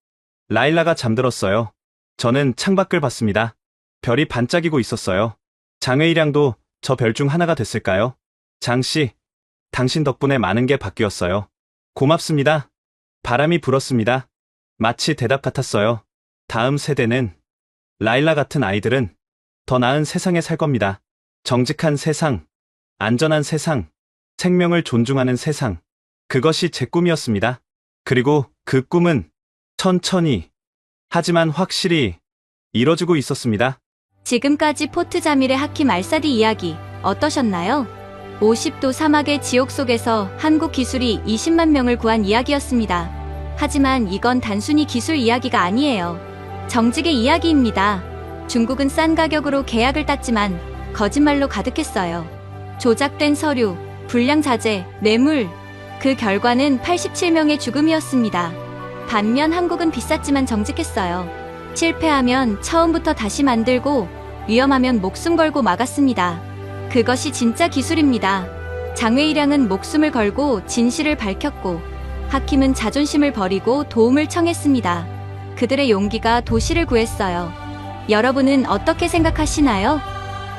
라일라가 잠들었어요. 저는 창밖을 봤습니다. 별이 반짝이고 있었어요. 장외일양도 저 별 중 하나가 됐을까요? 장씨, 당신 덕분에 많은 게 바뀌었어요. 고맙습니다. 바람이 불었습니다. 마치 대답 같았어요. 다음 세대는, 라일라 같은 아이들은 더 나은 세상에 살 겁니다. 정직한 세상, 안전한 세상, 생명을 존중하는 세상. 그것이 제 꿈이었습니다. 그리고 그 꿈은 천천히, 하지만 확실히 이뤄지고 있었습니다. 지금까지 포트 자밀의 하킴 알사디 이야기 어떠셨나요? 50도 사막의 지옥 속에서 한국 기술이 20만 명을 구한 이야기였습니다. 하지만 이건 단순히 기술 이야기가 아니에요. 정직의 이야기입니다. 중국은 싼 가격으로 계약을 땄지만 거짓말로 가득했어요. 조작된 서류, 불량 자재, 뇌물. 그 결과는 87명의 죽음이었습니다. 반면 한국은 비쌌지만 정직했어요. 실패하면 처음부터 다시 만들고 위험하면 목숨 걸고 막았습니다. 그것이 진짜 기술입니다. 장외일양은 목숨을 걸고 진실을 밝혔고 하킴은 자존심을 버리고 도움을 청했습니다. 그들의 용기가 도시를 구했어요. 여러분은 어떻게 생각하시나요?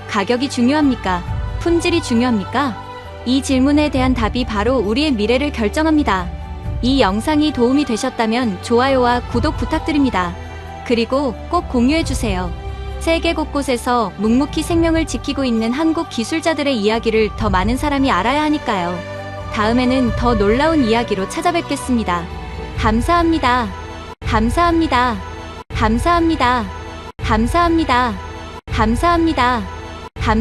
가격이 중요합니까? 품질이 중요합니까? 이 질문에 대한 답이 바로 우리의 미래를 결정합니다. 이 영상이 도움이 되셨다면 좋아요와 구독 부탁드립니다. 그리고 꼭 공유해주세요. 세계 곳곳에서 묵묵히 생명을 지키고 있는 한국 기술자들의 이야기를 더 많은 사람이 알아야 하니까요. 다음에는 더 놀라운 이야기로 찾아뵙겠습니다. 감사합니다. 감사합니다. 감사합니다. 감사합니다. 감사합니다.